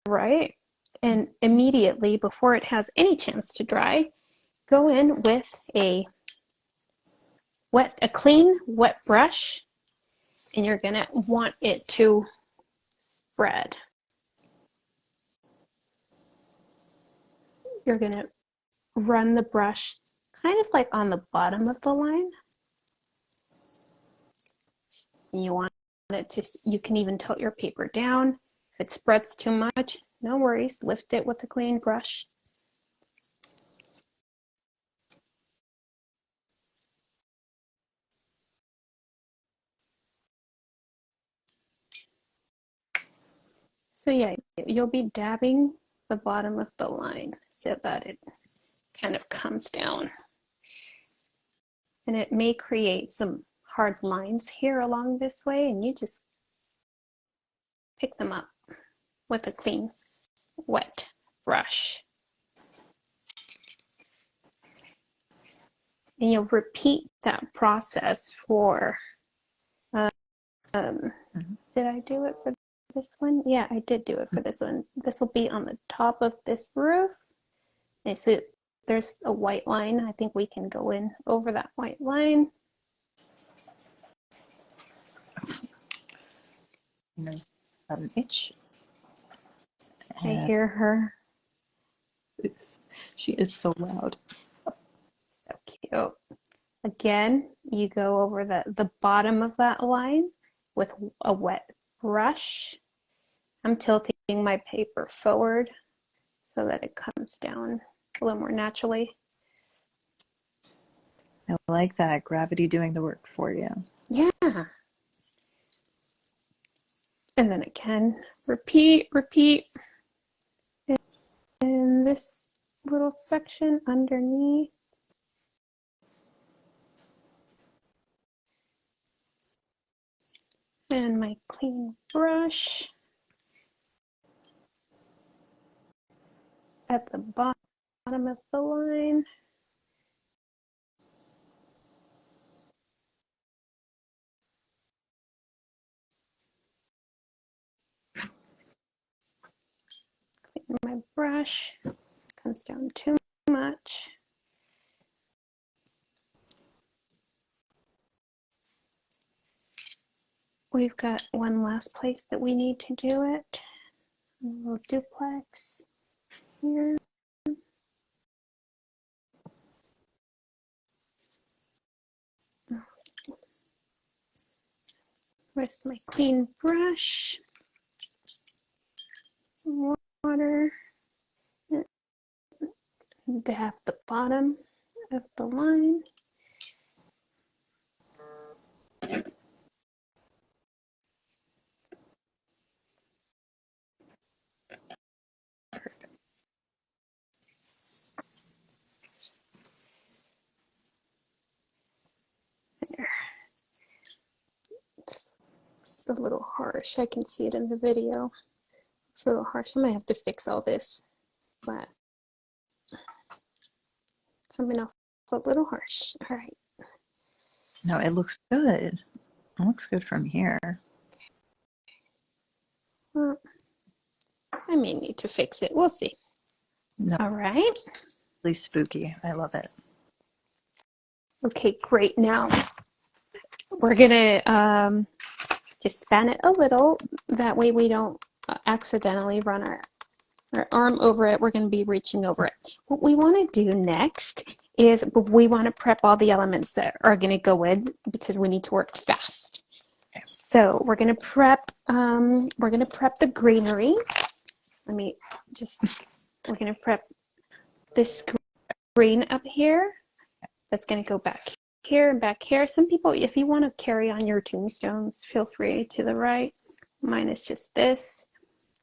right. And immediately, before it has any chance to dry, go in with a clean, wet brush, and you're gonna want it to spread. You're gonna run the brush kind of like on the bottom of the line. You want it to, you can even tilt your paper down. If it spreads too much, no worries, lift it with a clean brush. So yeah, you'll be dabbing the bottom of the line so that it kind of comes down. And it may create some hard lines here along this way, and you just pick them up with a clean, wet brush. And you'll repeat that process for, did I do it for this one? Yeah, I did do it for this one. This will be on the top of this roof. And so there's a white line. I think we can go in over that white line. There's an itch. I hear her. She is so loud. So cute. Again, you go over the bottom of that line with a wet brush. I'm tilting my paper forward so that it comes down a little more naturally. I like that. Gravity doing the work for you. Yeah. And then again, repeat. In this little section underneath. And my clean brush at the bottom of the line. Clean my brush, comes down too much. We've got one last place that we need to do it. A little duplex here. Where's my clean brush? Some water. And dab the bottom of the line. There. It's a little harsh. I can see it in the video. It's a little harsh. I might have to fix all this. But coming off a little harsh. All right. No, it looks good. It looks good from here. Well, I may need to fix it. We'll see. No, all right. Really spooky. I love it. Okay, great. Now we're gonna just fan it a little. That way we don't accidentally run our arm over it. We're going to be reaching over it. What we want to do next is we want to prep all the elements that are going to go in because we need to work fast. Okay. So we're going to prep the greenery. We're going to prep this green up here. That's going to go back here and back here. Some people, if you want to carry on your tombstones, feel free to the right. Mine is just this.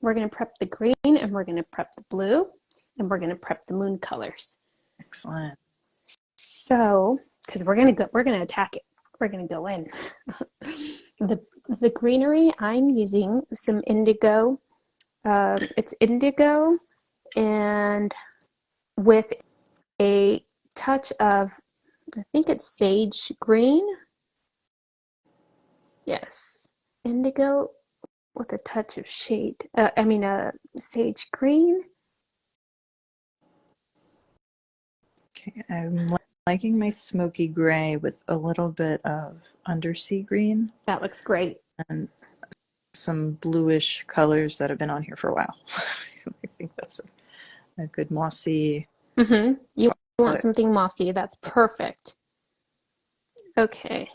We're going to prep the green, and we're going to prep the blue, and we're going to prep the moon colors. Excellent. So, because we're going to attack it. We're going to go in. The greenery, I'm using some indigo. It's indigo, and with a touch of, I think it's sage green. Yes, indigo with a touch of sage green. Okay, I'm liking my smoky gray with a little bit of undersea green. That looks great. And some bluish colors that have been on here for a while. I think that's a good mossy. Mm-hmm. You want something mossy. That's perfect. Okay,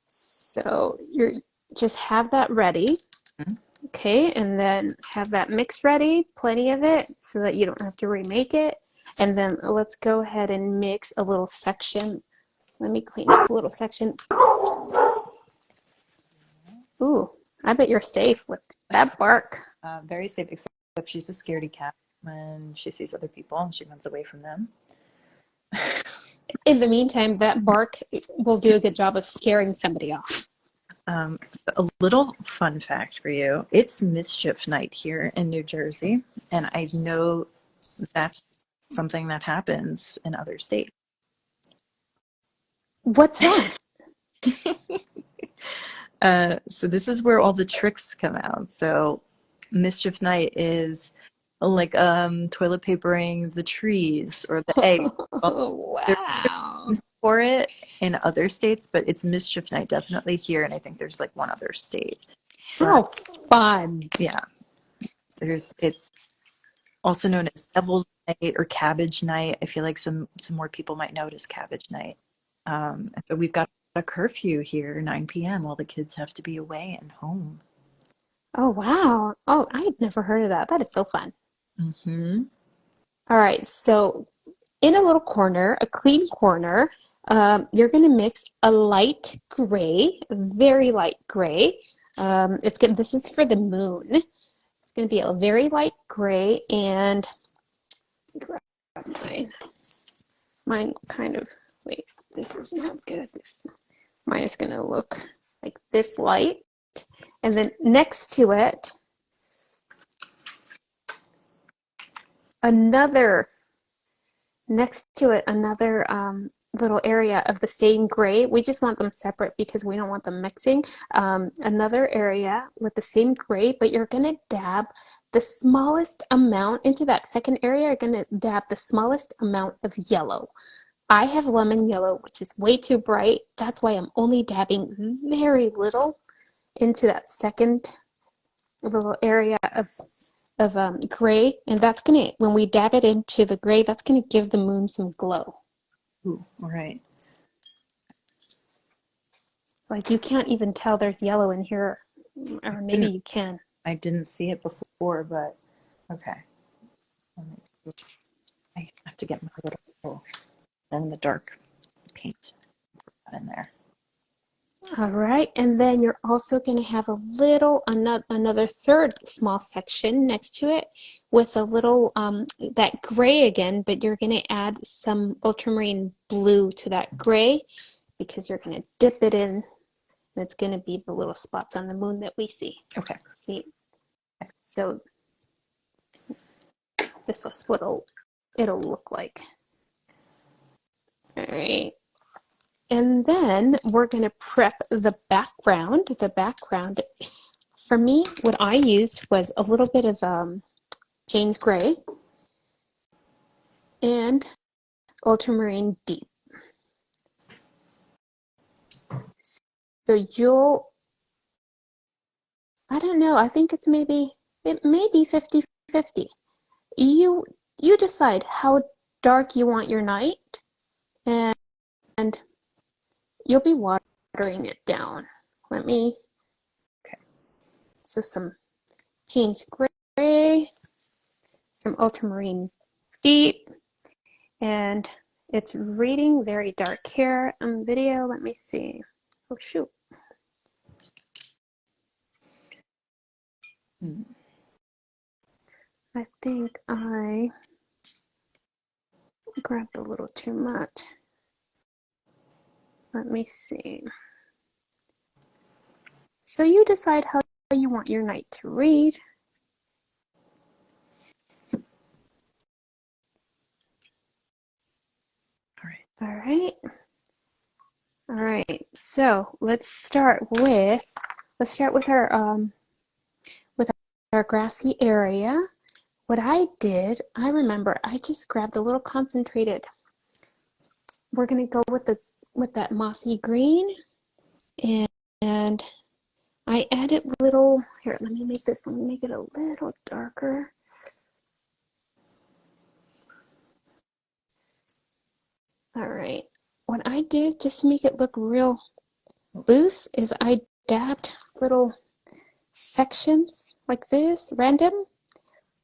so you just have that ready. Mm-hmm. Okay, and then have that mix ready, plenty of it, so that you don't have to remake it. And then let's go ahead and mix a little section. Let me clean up a little section. Ooh, I bet you're safe with that bark. Very safe, except she's a scaredy cat. When she sees other people, she runs away from them. In the meantime, that bark will do a good job of scaring somebody off. A little fun fact for you. It's mischief night here in New Jersey, and I know that's something that happens in other states. What's that? So this is where all the tricks come out. So mischief night is like toilet papering the trees or the egg. Well, Oh, there's wow. names for it in other states, but it's mischief night definitely here, and I think there's like one other state. How But fun. yeah, it's also known as Devil's Night or Cabbage Night. I feel like some more people might know it as Cabbage Night. And so we've got a curfew here, 9 p.m. While the kids have to be away and home. Oh, wow. Oh, I had never heard of that. That is so fun. Mm-hmm. All right, so in a little corner, a clean corner, you're going to mix a light gray, a very light gray. This is for the moon. It's going to be a very light gray, and grab mine. Mine kind of, wait, this is not good. Mine is going to look like this light. And then next to it, another little area of the same gray. We just want them separate because we don't want them mixing. Another area with the same gray, but you're going to dab the smallest amount into that second area. You're going to dab the smallest amount of yellow. I have lemon yellow, which is way too bright. That's why I'm only dabbing very little into that second little area of gray, and that's gonna, when we dab it into the gray, that's gonna give the moon some glow. Ooh, all right. Like you can't even tell there's yellow in here, or maybe you can. I didn't see it before, but okay. I have to get my little in the dark paint in there. All right, and then you're also going to have a little, another third small section next to it with a little, that gray again, but you're going to add some ultramarine blue to that gray because you're going to dip it in, and it's going to be the little spots on the moon that we see. Okay. See, so this is what it'll look like. All right. And then we're going to prep the background. The background, for me, what I used was a little bit of Payne's Gray and Ultramarine Deep. So I don't know, I think it may be 50-50. You decide how dark you want your night, and you'll be watering it down. Okay. So some Payne's Gray, some Ultramarine Deep, and it's reading very dark here on video. Let me see. Oh, shoot. I think I grabbed a little too much. Let me see. So you decide how you want your night to read. All right. So let's start with our grassy area. What I did, I remember I just grabbed a little concentrated. We're gonna go with that mossy green, and I added little, here, let me make it a little darker. All right, what I did just to make it look real loose is I dabbed little sections like this, random,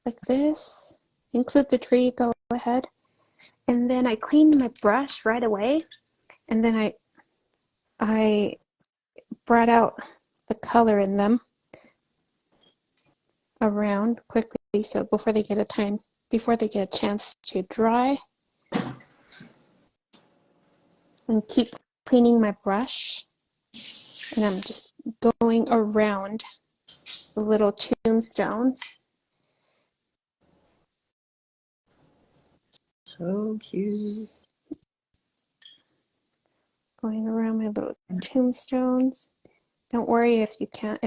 like this. Include the tree, go ahead. And then I cleaned my brush right away, and then I brought out the color in them. around quickly so before they get a chance to dry. And keep cleaning my brush. And I'm just going around the little tombstones. So cute. Going around my little tombstones. Don't worry if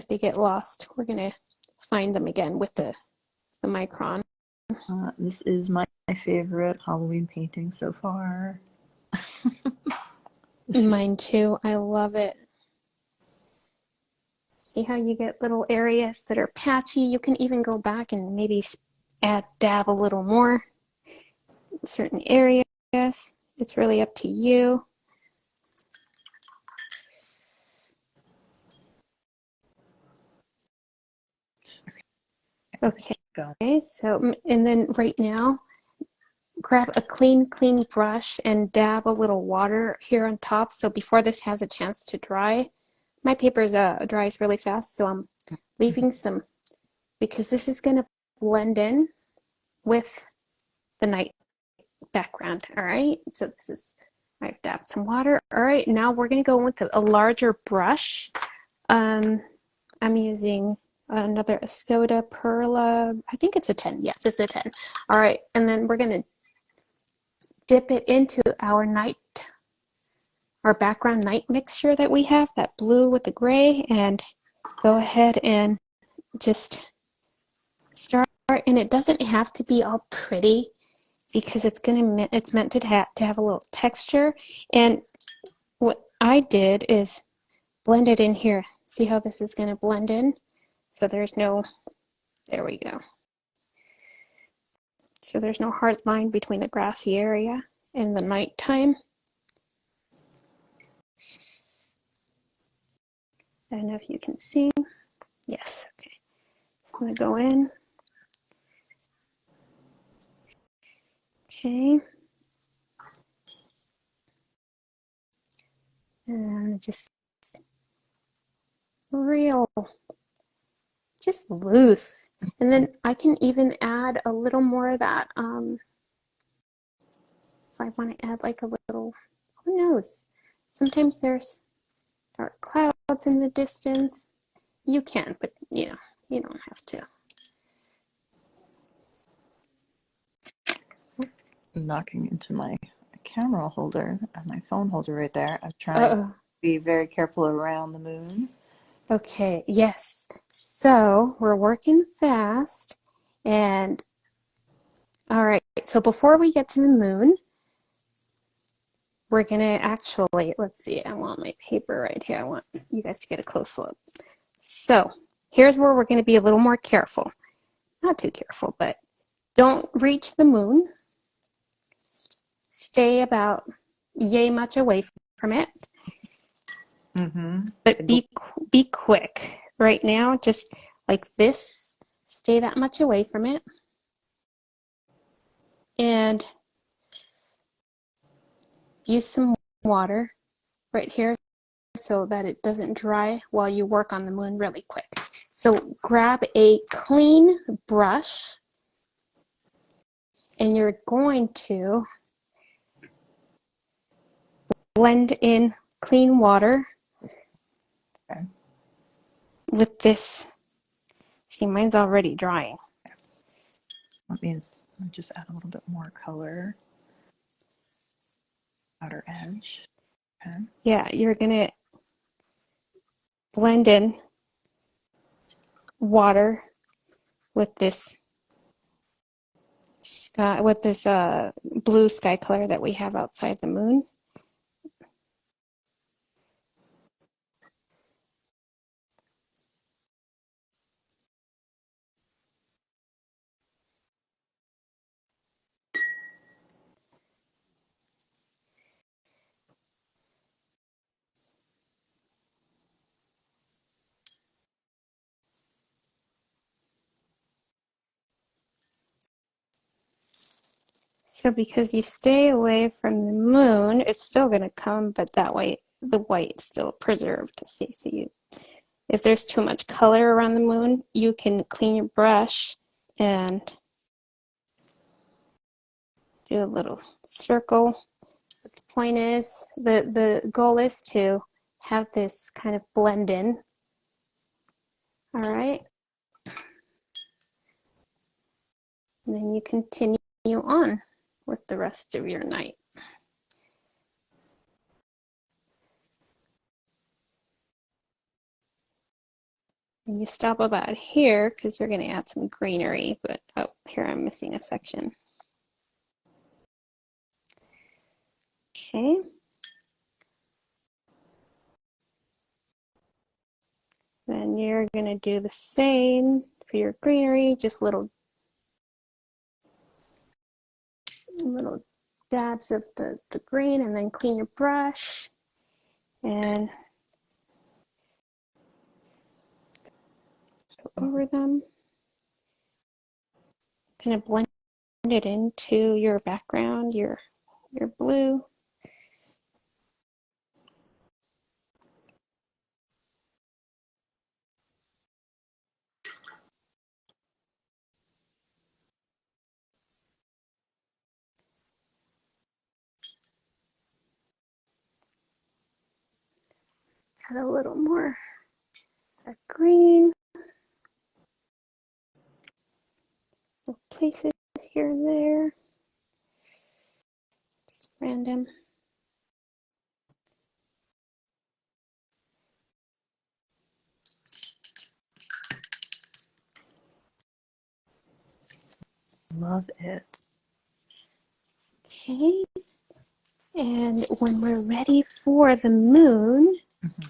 they get lost. We're gonna find them again with the micron. This is my favorite Halloween painting so far. Mine too. I love it. See how you get little areas that are patchy? You can even go back and maybe dab a little more in certain areas. It's really up to you. Okay, so, and then right now, grab a clean brush and dab a little water here on top. So before this has a chance to dry, my paper dries really fast, so I'm leaving some, because this is going to blend in with the night background. All right, so I've dabbed some water. All right, now we're going to go with a larger brush. I'm using another Escoda Perla. I think it's a 10. Yes, it's a 10. All right, and then we're going to dip it into our background night mixture that we have, that blue with the gray, and go ahead and just start. And it doesn't have to be all pretty because it's meant to have a little texture. And what I did is blend it in here. See how this is going to blend in? So there we go. So there's no hard line between the grassy area and the nighttime. I don't know if you can see. Yes, okay. I'm going to go in. Okay. And just just loose. And then I can even add a little more of that. If I want to add like a little, who knows? Sometimes there's dark clouds in the distance. You can, but you don't have to. Knocking into my camera holder and my phone holder right there. I'm trying to be very careful around the moon. Okay, yes. So we're working fast. And all right, so before we get to the moon, we're gonna actually, let's see, I want my paper right here. I want you guys to get a close look. So here's where we're gonna be a little more careful. Not too careful, but don't reach the moon. Stay about yay much away from it. But be quick. Right now, just like this, stay that much away from it. And use some water right here so that it doesn't dry while you work on the moon really quick. So grab a clean brush and you're going to blend in clean water with this. See, mine's already drying. That means I'll just add a little bit more color. Outer edge. Okay. Yeah, you're gonna blend in water with this sky, with this blue sky color that we have outside the moon. So because you stay away from the moon, it's still going to come, but that way the white's still preserved. See, so if there's too much color around the moon, you can clean your brush and do a little circle. The point is, the goal is to have this kind of blend in. All right. And then you continue on with the rest of your night. And you stop about here because you're going to add some greenery, but oh, here I'm missing a section. Okay. Then you're going to do the same for your greenery, just little dabs of the green, and then clean your brush and go over them. Kind of blend it into your background, your blue. Add a little more that green. Little places here and there. Just random. Love it. Okay. And when we're ready for the moon,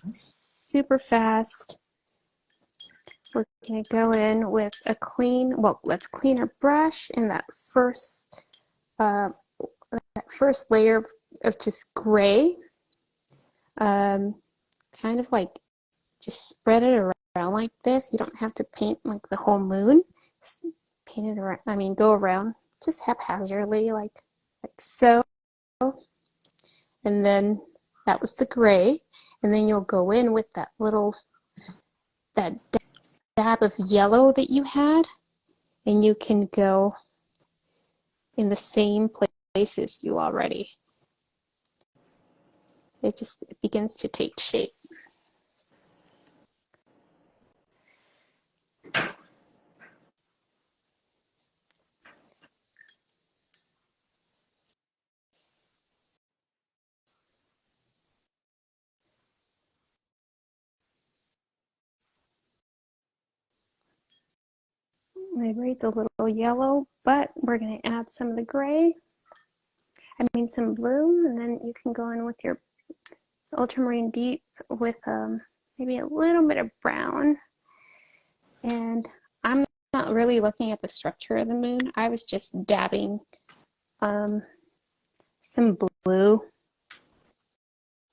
super fast, we're going to go in with a clean, well, let's clean our brush in that first layer of just gray. Kind of like just spread it around like this. You don't have to paint like the whole moon. Just paint it around, I mean, go around just haphazardly like so. And then that was the gray. And then you'll go in with that dab of yellow that you had, and you can go in the same places you already. It begins to take shape. Maybe it's a little yellow, but we're going to add some of the gray. I mean some blue, and then you can go in with your ultramarine deep with maybe a little bit of brown. And I'm not really looking at the structure of the moon. I was just dabbing some blue,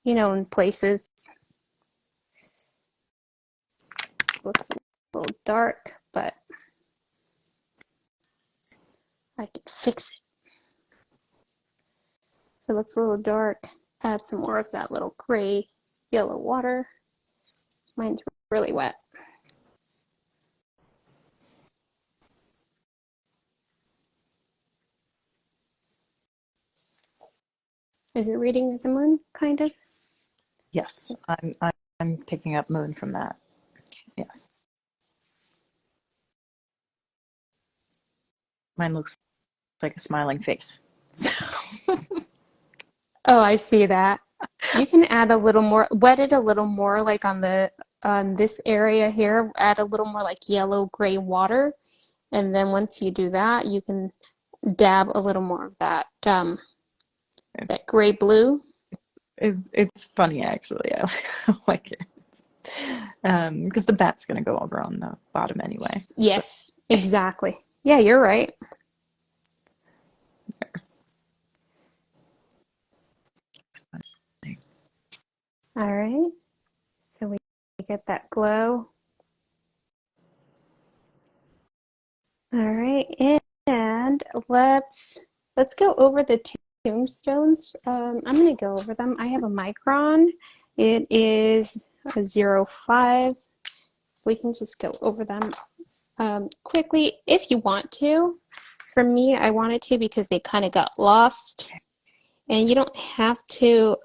you know, in places. It looks a little dark, but I can fix it. So it looks a little dark. Add some more of that little gray yellow water. Mine's really wet. Is it reading as a moon, kind of? Yes, I'm picking up moon from that. Yes. Mine looks like a smiling face. So. Oh, I see that. You can add a little more, wet it a little more, like on this area here, add a little more like yellow gray water. And then once you do that, you can dab a little more of that that gray blue. It's funny actually. I like it. Because the bat's gonna go over on the bottom anyway. Yes, so. Exactly. Yeah, you're right. All right, so we get that glow. All right, and let's go over the tombstones. I'm going to go over them. I have a micron. It is a 0.5. we can just go over them quickly if you want to. For me, I wanted to because they kind of got lost. And you don't have to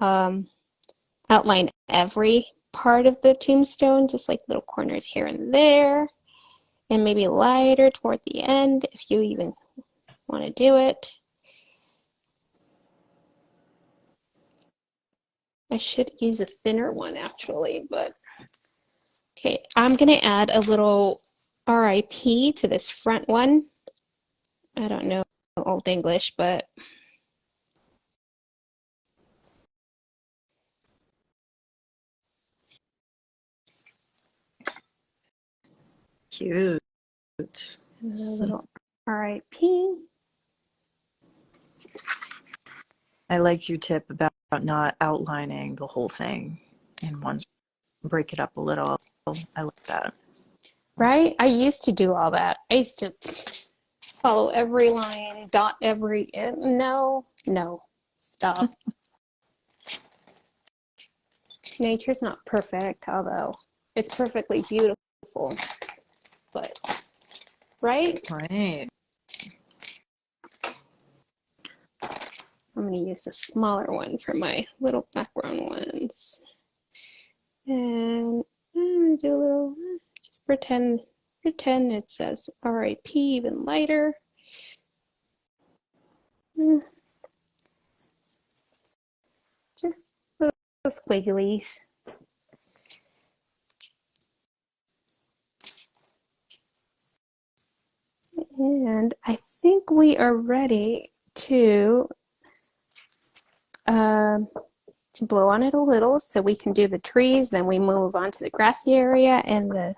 outline every part of the tombstone, just like little corners here and there. And maybe lighter toward the end if you even want to do it. I should use a thinner one actually, but okay, I'm gonna add a little RIP to this front one. I don't know Old English, but Cute. a little RIP. I like your tip about not outlining the whole thing in one. Break it up a little. I like that. Right? I used to do all that. I used to follow every line, dot every. No, no, stop. Nature's not perfect, although it's perfectly beautiful. But, right? Right. I'm going to use a smaller one for my little background ones. And I'm going to do a little, just pretend it says RIP even lighter. Just little squigglies. And I think we are ready to blow on it a little so we can do the trees, then we move on to the grassy area and the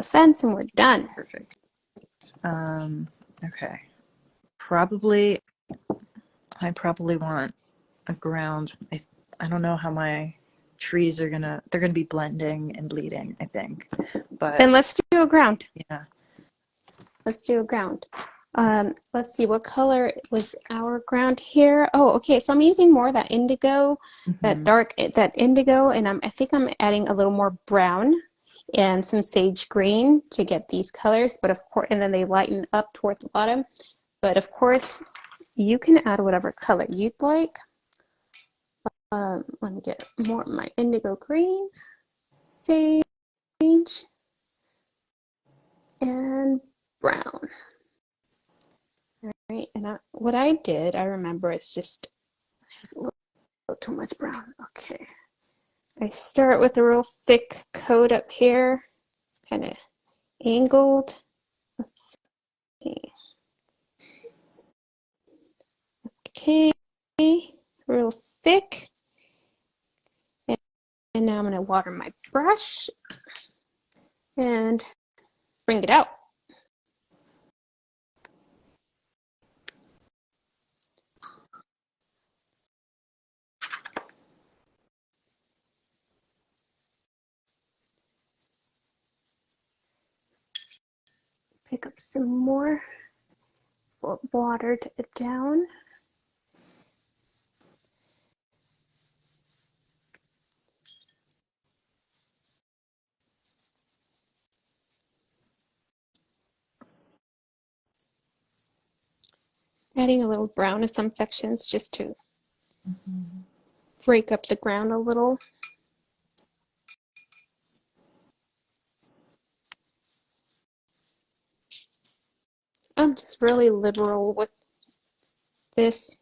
fence, and we're done. Perfect. Okay. I probably want a ground. I don't know how my trees are they're gonna be blending and bleeding, I think. But Then let's do a ground. yeah. Let's do a ground. Let's see, what color was our ground here? Oh, okay, so I'm using more of that indigo, that dark, that indigo, and I think I'm adding a little more brown and some sage green to get these colors, but of course, and then they lighten up toward the bottom. But of course, you can add whatever color you'd like. Let me get more of my indigo green, sage, and brown. All right, and what I did, I remember it's just it's a little too much brown. Okay, I start with a real thick coat up here, kind of angled. Let's see. Okay, real thick. And now I'm going to water my brush and bring it out. Pick up some more, watered it down. Adding a little brown to some sections just to break up the ground a little. I'm just really liberal with this.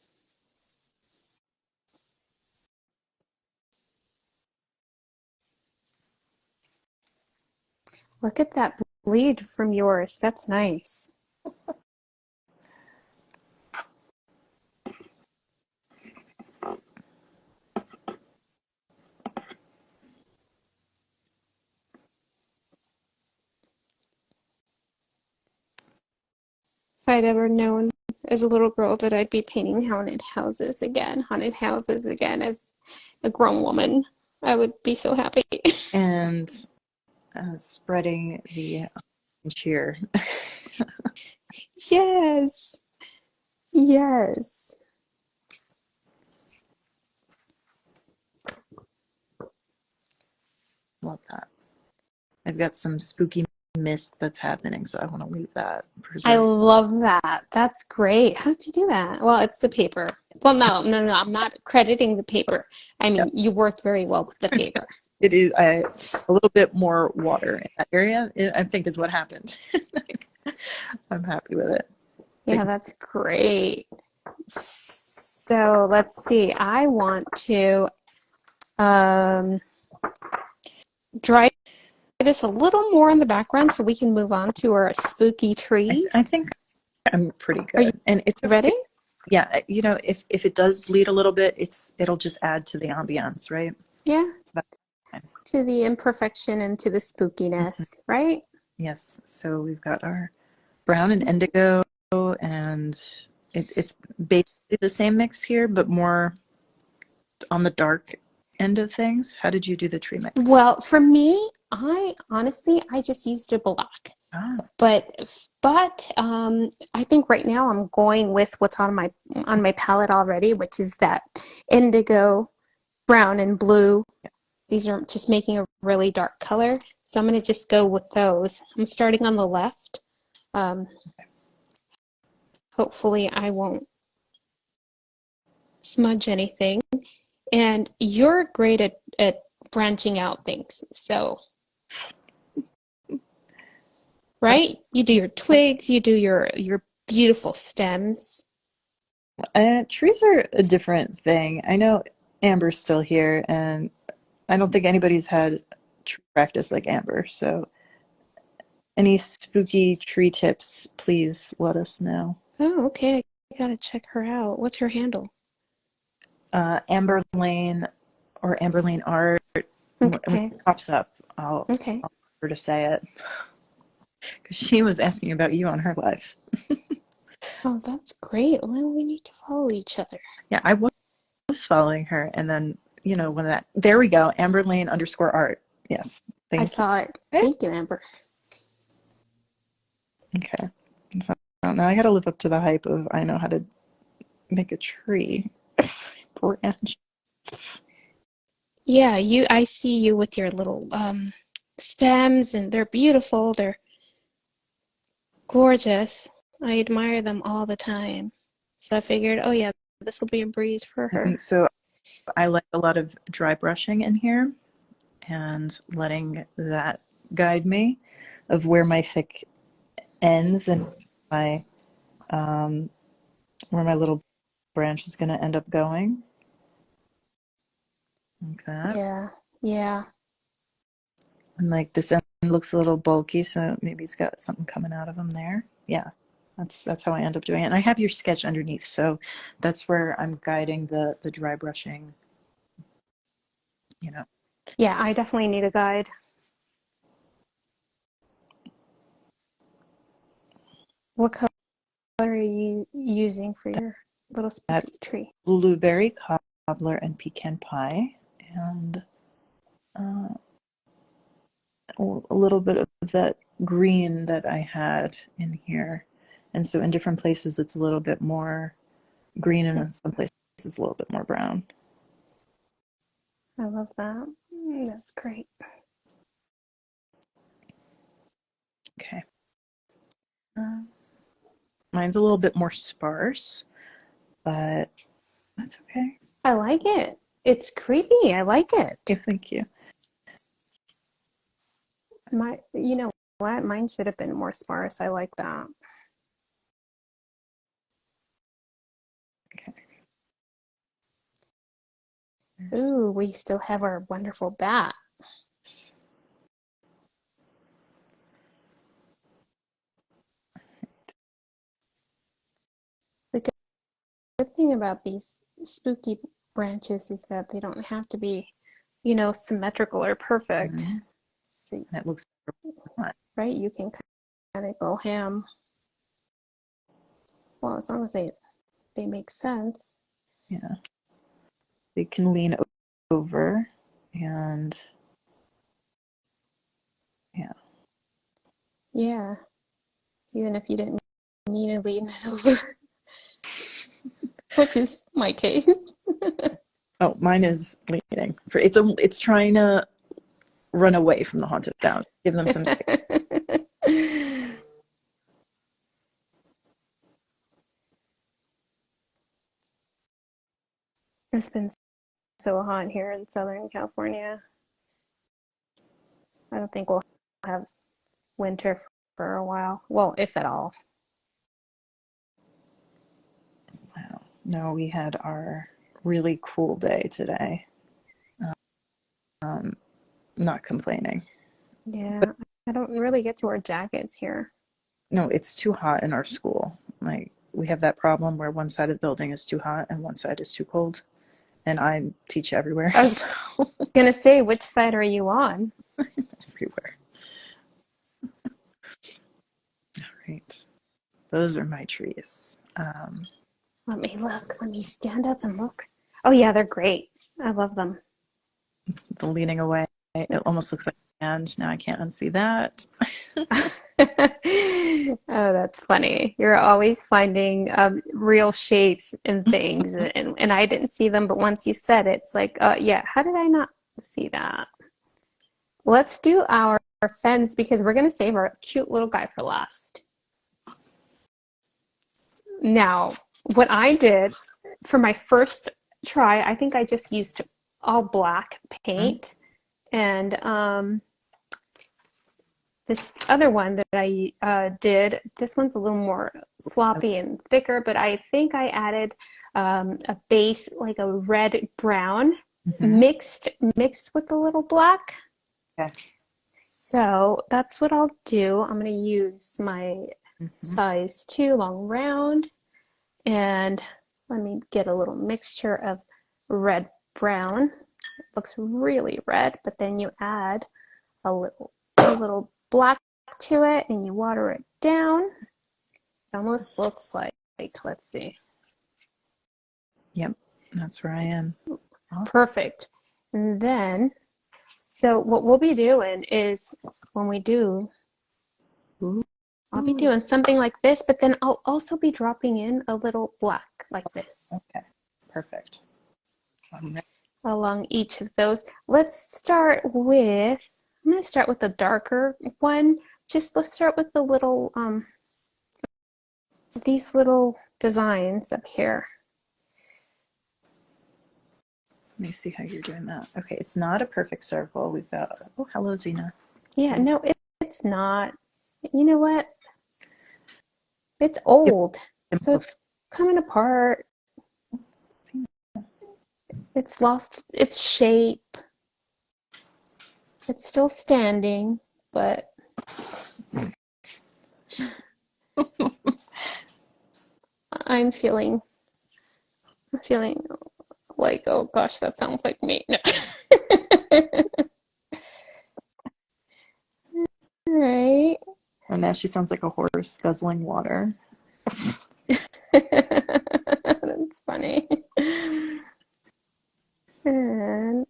Look at that bleed from yours. That's nice. If I'd ever known as a little girl that I'd be painting haunted houses again as a grown woman, I would be so happy. And spreading the cheer. Yes. Yes. Love that. I've got some spooky mist that's happening, so I want to leave that I preserved. love that. That's great. How'd you do that? Well, it's the paper. Well, no. I'm not crediting the paper. I Yeah. mean, you worked very well with the paper. It is a little bit more water in that area, I think is what happened. I'm happy with it. Yeah, Take, that's great. So let's see. I want to um, dry this a little more in the background so we can move on to our spooky I trees. think I'm pretty Are you good. And it's okay. ready? Yeah, if it does bleed a little bit, it'll just add to the ambiance, right? Yeah, So that's fine. to the imperfection and to the Mhm. spookiness, right? Yes. So we've got our brown and indigo, and it's basically the same mix here, but more on the dark end of things. How did you do the tree mix? Well, for me, I honestly, I just used a black. Ah, But I think right now I'm going with what's on my palette already, which is that indigo, brown, and blue. These are just making a really dark color, so I'm going to just go with those. I'm starting on the left. Um, Hopefully, I won't smudge anything. And you're great at branching out things, so right? You do your twigs, you do your beautiful stems. trees are a different thing. I know Amber's still here, and I don't think anybody's had tree practice like Amber. So, any spooky tree tips, please let us know. Oh, okay. I gotta check her out. What's her handle? Amber Lane or Amber Lane Art. When Okay. it pops up, Okay. I'll ask her to say it because she was asking about you on her live. Oh, that's great. Well, we need to follow each other. Yeah, I was following her, and then when that there we go, Amber Lane _art. Yes, I thank you. saw it. Okay. Thank you, Amber. Okay. So now I got to live up to the hype of I know how to make a tree branch. Yeah, I see you with your little stems and they're beautiful. They're gorgeous. I admire them all the time. So I figured, oh yeah, this will be a breeze for her. And so I like a lot of dry brushing in here and letting that guide me of where my thick ends and my um, where my little branch is going to end up going, like that. Yeah. Yeah. And like this end looks a little bulky, so maybe he's got something coming out of him there. Yeah, that's how I end up doing it. And I have your sketch underneath, so that's where I'm guiding the dry brushing. You know, Yeah, I definitely need a guide. What color are you using for your little spooky that's tree? blueberry cobbler and pecan pie, and uh, a little bit of that green that I had in here. And so in different places, it's a little bit more green, and in some places, it's a little bit more brown. I love that. That's great. Okay. Uh, Mine's a little bit more sparse, but that's okay. I like it. It's creepy. I like it. Okay, thank you. You know what? Mine should have been more sparse. I like that. Okay. There's Ooh, we still have our wonderful bat. this. The good thing about these spooky branches is that they don't have to be, symmetrical or perfect. Mhm. So, And it looks hot. right? You can kind of go ham. Well, as long as they make sense. Yeah. They can lean over, and yeah. Yeah, even if you didn't mean to lean it over, which is my case. Oh, mine is leaning. It's trying to run away from the haunted town. Give them some space. It's been so hot here in Southern California. I don't think we'll have winter for a while. Well, if at all. Wow. No, we had our really cool day today. Not complaining. Yeah, I don't really get to wear jackets here. No, it's too hot in our school. Like, we have that problem where one side of the building is too hot and one side is too cold. And I teach everywhere. I was gonna say, which side are you on? Everywhere. All right. Those are my trees. Let me look. Let me stand up and look. Oh yeah, they're great. I love them. The leaning away, it almost looks like a hand. Now I can't unsee that. Oh, that's funny. You're always finding real shapes and things, and I didn't see them, but once you said it, it's like, yeah, how did I not see that? Let's do our fence because we're going to save our cute little guy for last. Now, what I did for my first try, I think I just used all black paint, and this other one that I did, this one's a little more sloppy and thicker, but I think I added a base, like a red brown, mixed with a little black. Okay. So that's what I'll do. I'm going to use my size 2 long round, and let me get a little mixture of red brown. It looks really red, but then you add a little black to it and you water it down. It almost looks like, let's see. Yep, that's where I am. Awesome. Perfect. And then, so what we'll be doing is when we do, I'll be doing something like this, but then I'll also be dropping in a little black like this. Okay, perfect. Along each of those. Let's start with, I'm going to start with the darker one. Let's start with the little, these little designs up here. Let me see how you're doing that. Okay, it's not a perfect circle. We've got, oh, hello, Zena. Yeah, no, it's not. You know what? It's old, so it's coming apart. It's lost its shape. It's still standing, but I'm feeling like, oh gosh, that sounds like me. No. All right. And now she sounds like a horse guzzling water. That's funny. And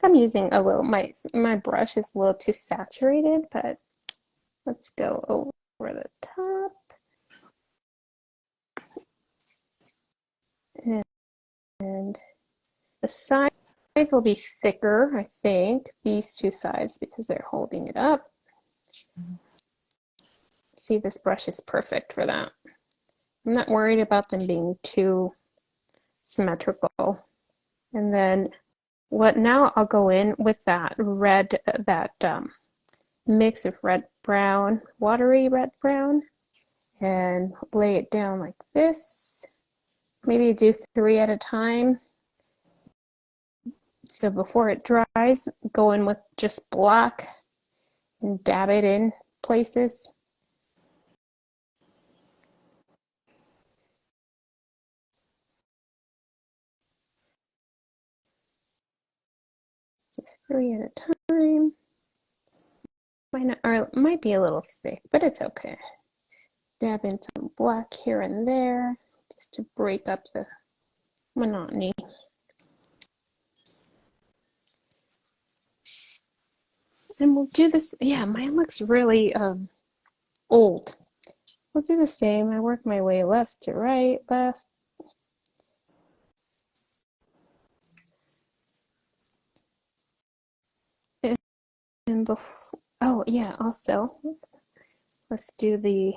I'm using a little, my brush is a little too saturated, but let's go over the top. And the sides will be thicker, I think, these two sides, because they're holding it up. See, this brush is perfect for that. I'm not worried about them being too symmetrical. And then now I'll go in with that red, that mix of red brown, watery red brown, and lay it down like this. Maybe do 3 at a time. So before it dries, go in with just black and dab it in places. Just 3 at a time. Might not, or it might be a little thick, but it's okay. Dab in some black here and there, just to break up the monotony. And we'll do this, yeah, mine looks really old. We'll do the same. I work my way left to right, left. And before, oh yeah, also, let's do the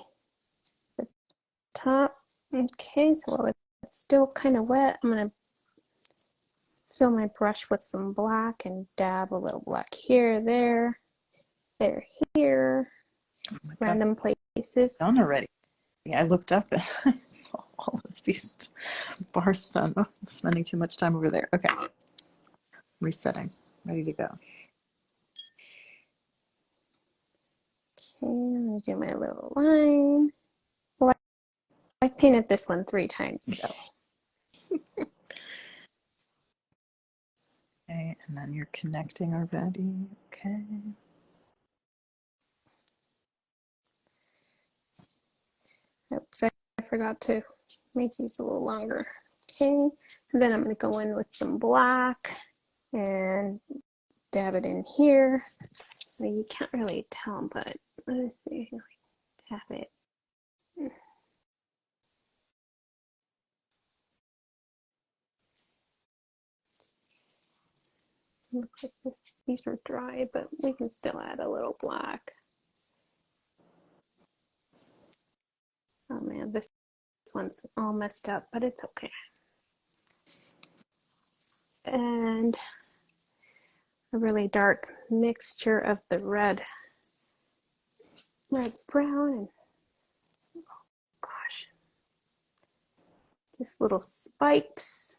top. Okay, so while it's still kind of wet, I'm going to fill my brush with some black and dab a little black here, there, here, Oh my God, random places. done already. Yeah, I looked up and I saw all of these bars done. Oh, I'm spending too much time over there. Okay, resetting, ready to go. Okay, I'm going to do my little line. Well, I painted this one 3 times, so. Okay, and then you're connecting already. Okay. Oops, I forgot to make these a little longer. Okay, and then I'm going to go in with some black and dab it in here. Well, you can't really tell, but let's see. Tap it. Looks like these are dry, but we can still add a little black. Oh man, this one's all messed up, but it's okay. And a really dark mixture of the red brown, and oh gosh, just little spikes.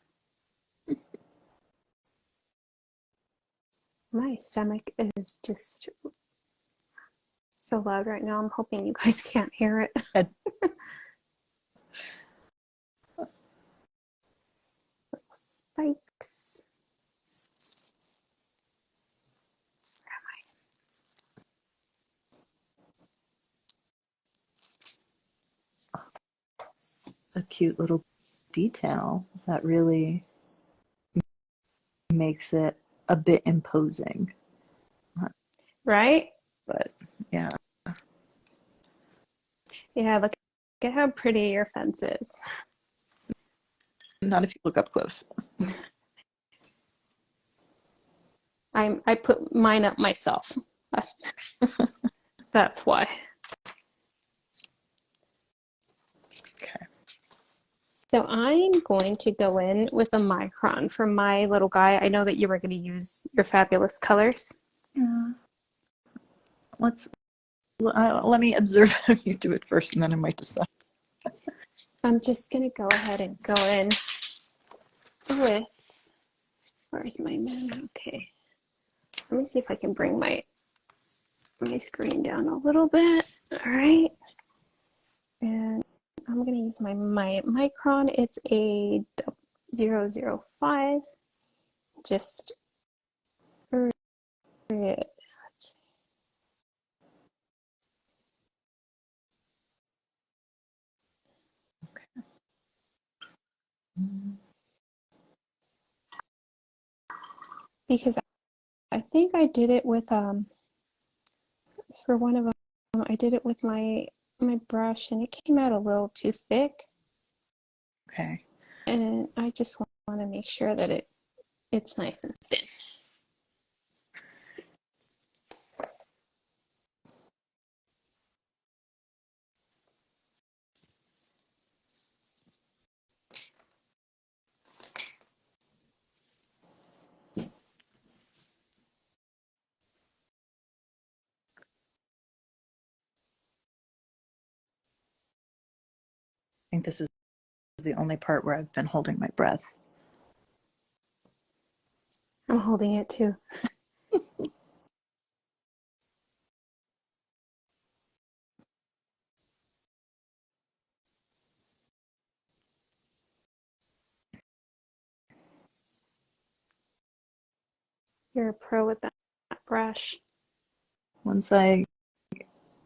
My stomach is just so loud right now. I'm hoping you guys can't hear it. Little spikes. A cute little detail that really makes it a bit imposing. Right? But yeah. Yeah, look at how pretty your fence is. Not if you look up close. I put mine up myself. That's why. Okay. So I'm going to go in with a micron for my little guy. I know that you were going to use your fabulous colors. Yeah. Let me observe how you do it first, and then I might decide. I'm just going to go ahead and go in with, where's my man? Okay. Let me see if I can bring my screen down a little bit. All right. And I'm going to use my micron. It's a 005. Just because I think I did it with for one of them I did it with my brush and it came out a little too thick, Okay. and I just want to make sure that it's nice and thin. I think this is the only part where I've been holding my breath. I'm holding it too. You're a pro with that brush. Once I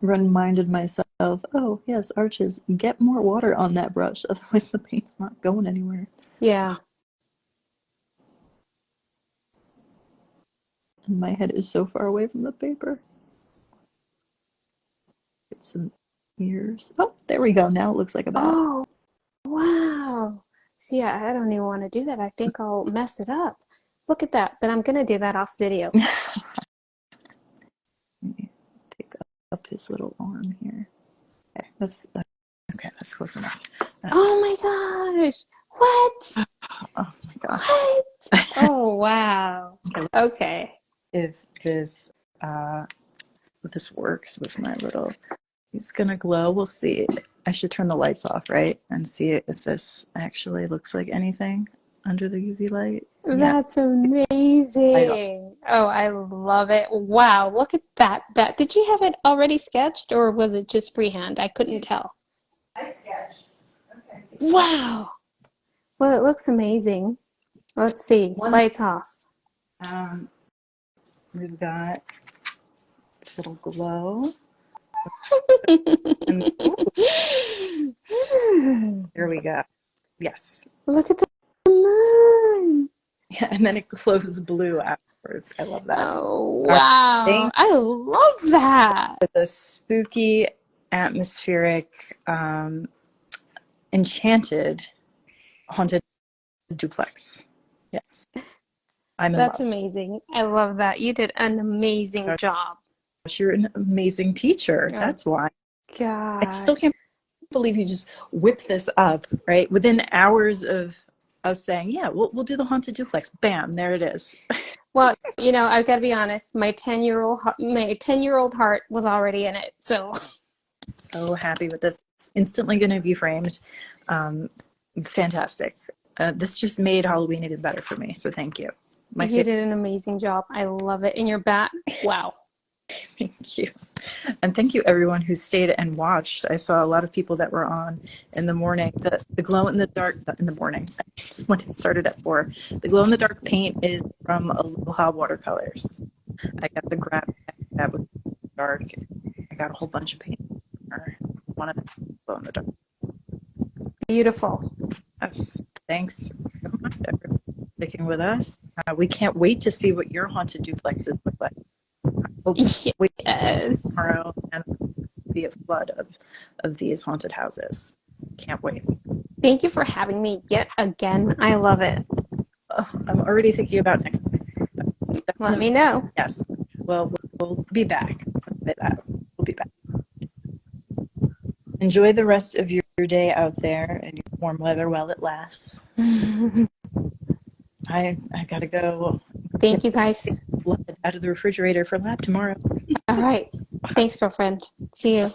reminded myself, oh yes, arches, get more water on that brush, otherwise the paint's not going anywhere. Yeah. And my head is so far away from the paper. Get some ears. Oh, there we go. Now it looks like a bat. Oh, wow. See, I don't even want to do that. I think I'll mess it up. Look at that. But I'm going to do that off video. up his little arm here. Okay, that's close enough. That's Oh my gosh. What? oh my gosh. What? Oh wow. Okay, Okay. if this works with my little, he's gonna glow. We'll see. I should turn the lights off, right? And see if this actually looks like anything under the UV light. Yeah, That's light off. amazing. Oh, I love it. Wow, look at that. That did you have it already sketched or was it just freehand? I couldn't tell. I sketched. Okay. Wow. Well, it looks amazing. Let's see. One, Lights off. we've got this little glow. And there we go. Yes. Look at the moon. Yeah, and then it glows blue afterwards. I love that. Oh, Our wow. thing I love that. with a spooky, atmospheric, enchanted, haunted duplex. Yes, I'm in That's love. amazing. I love that. You did an amazing job. You're an amazing teacher. Oh, That's why. I still gosh. can't believe you just whipped this up, right? Within hours of us saying, yeah, we'll do the haunted duplex. Bam, there it is. Well, I've got to be honest. My 10-year-old heart was already in it. So So happy with this. It's instantly going to be framed. Fantastic. This just made Halloween even better for me. So thank you. My you favorite. did an amazing job. I love it. And your bat, wow. Thank you. And thank you everyone who stayed and watched. I saw a lot of people that were on in the morning. The glow in the dark in the morning when it started at 4. The glow in the dark paint is from Aloha Watercolors. I got the grab that was dark. I got a whole bunch of paint. One of them glow in the dark. Beautiful. Yes. Thanks so much everyone for sticking with us. We can't wait to see what your haunted duplexes look like. Hope we Yes. tomorrow and see a flood of these haunted houses. Can't wait. Thank you for having me yet again. I love it. Oh, I'm already thinking about next time. Let me know. Yes. Well, we'll be back. We'll be back. Enjoy the rest of your day out there and your warm weather while it lasts. I gotta go Thank you, guys. blood out of the refrigerator for lab tomorrow. All right. Thanks, girlfriend. See you.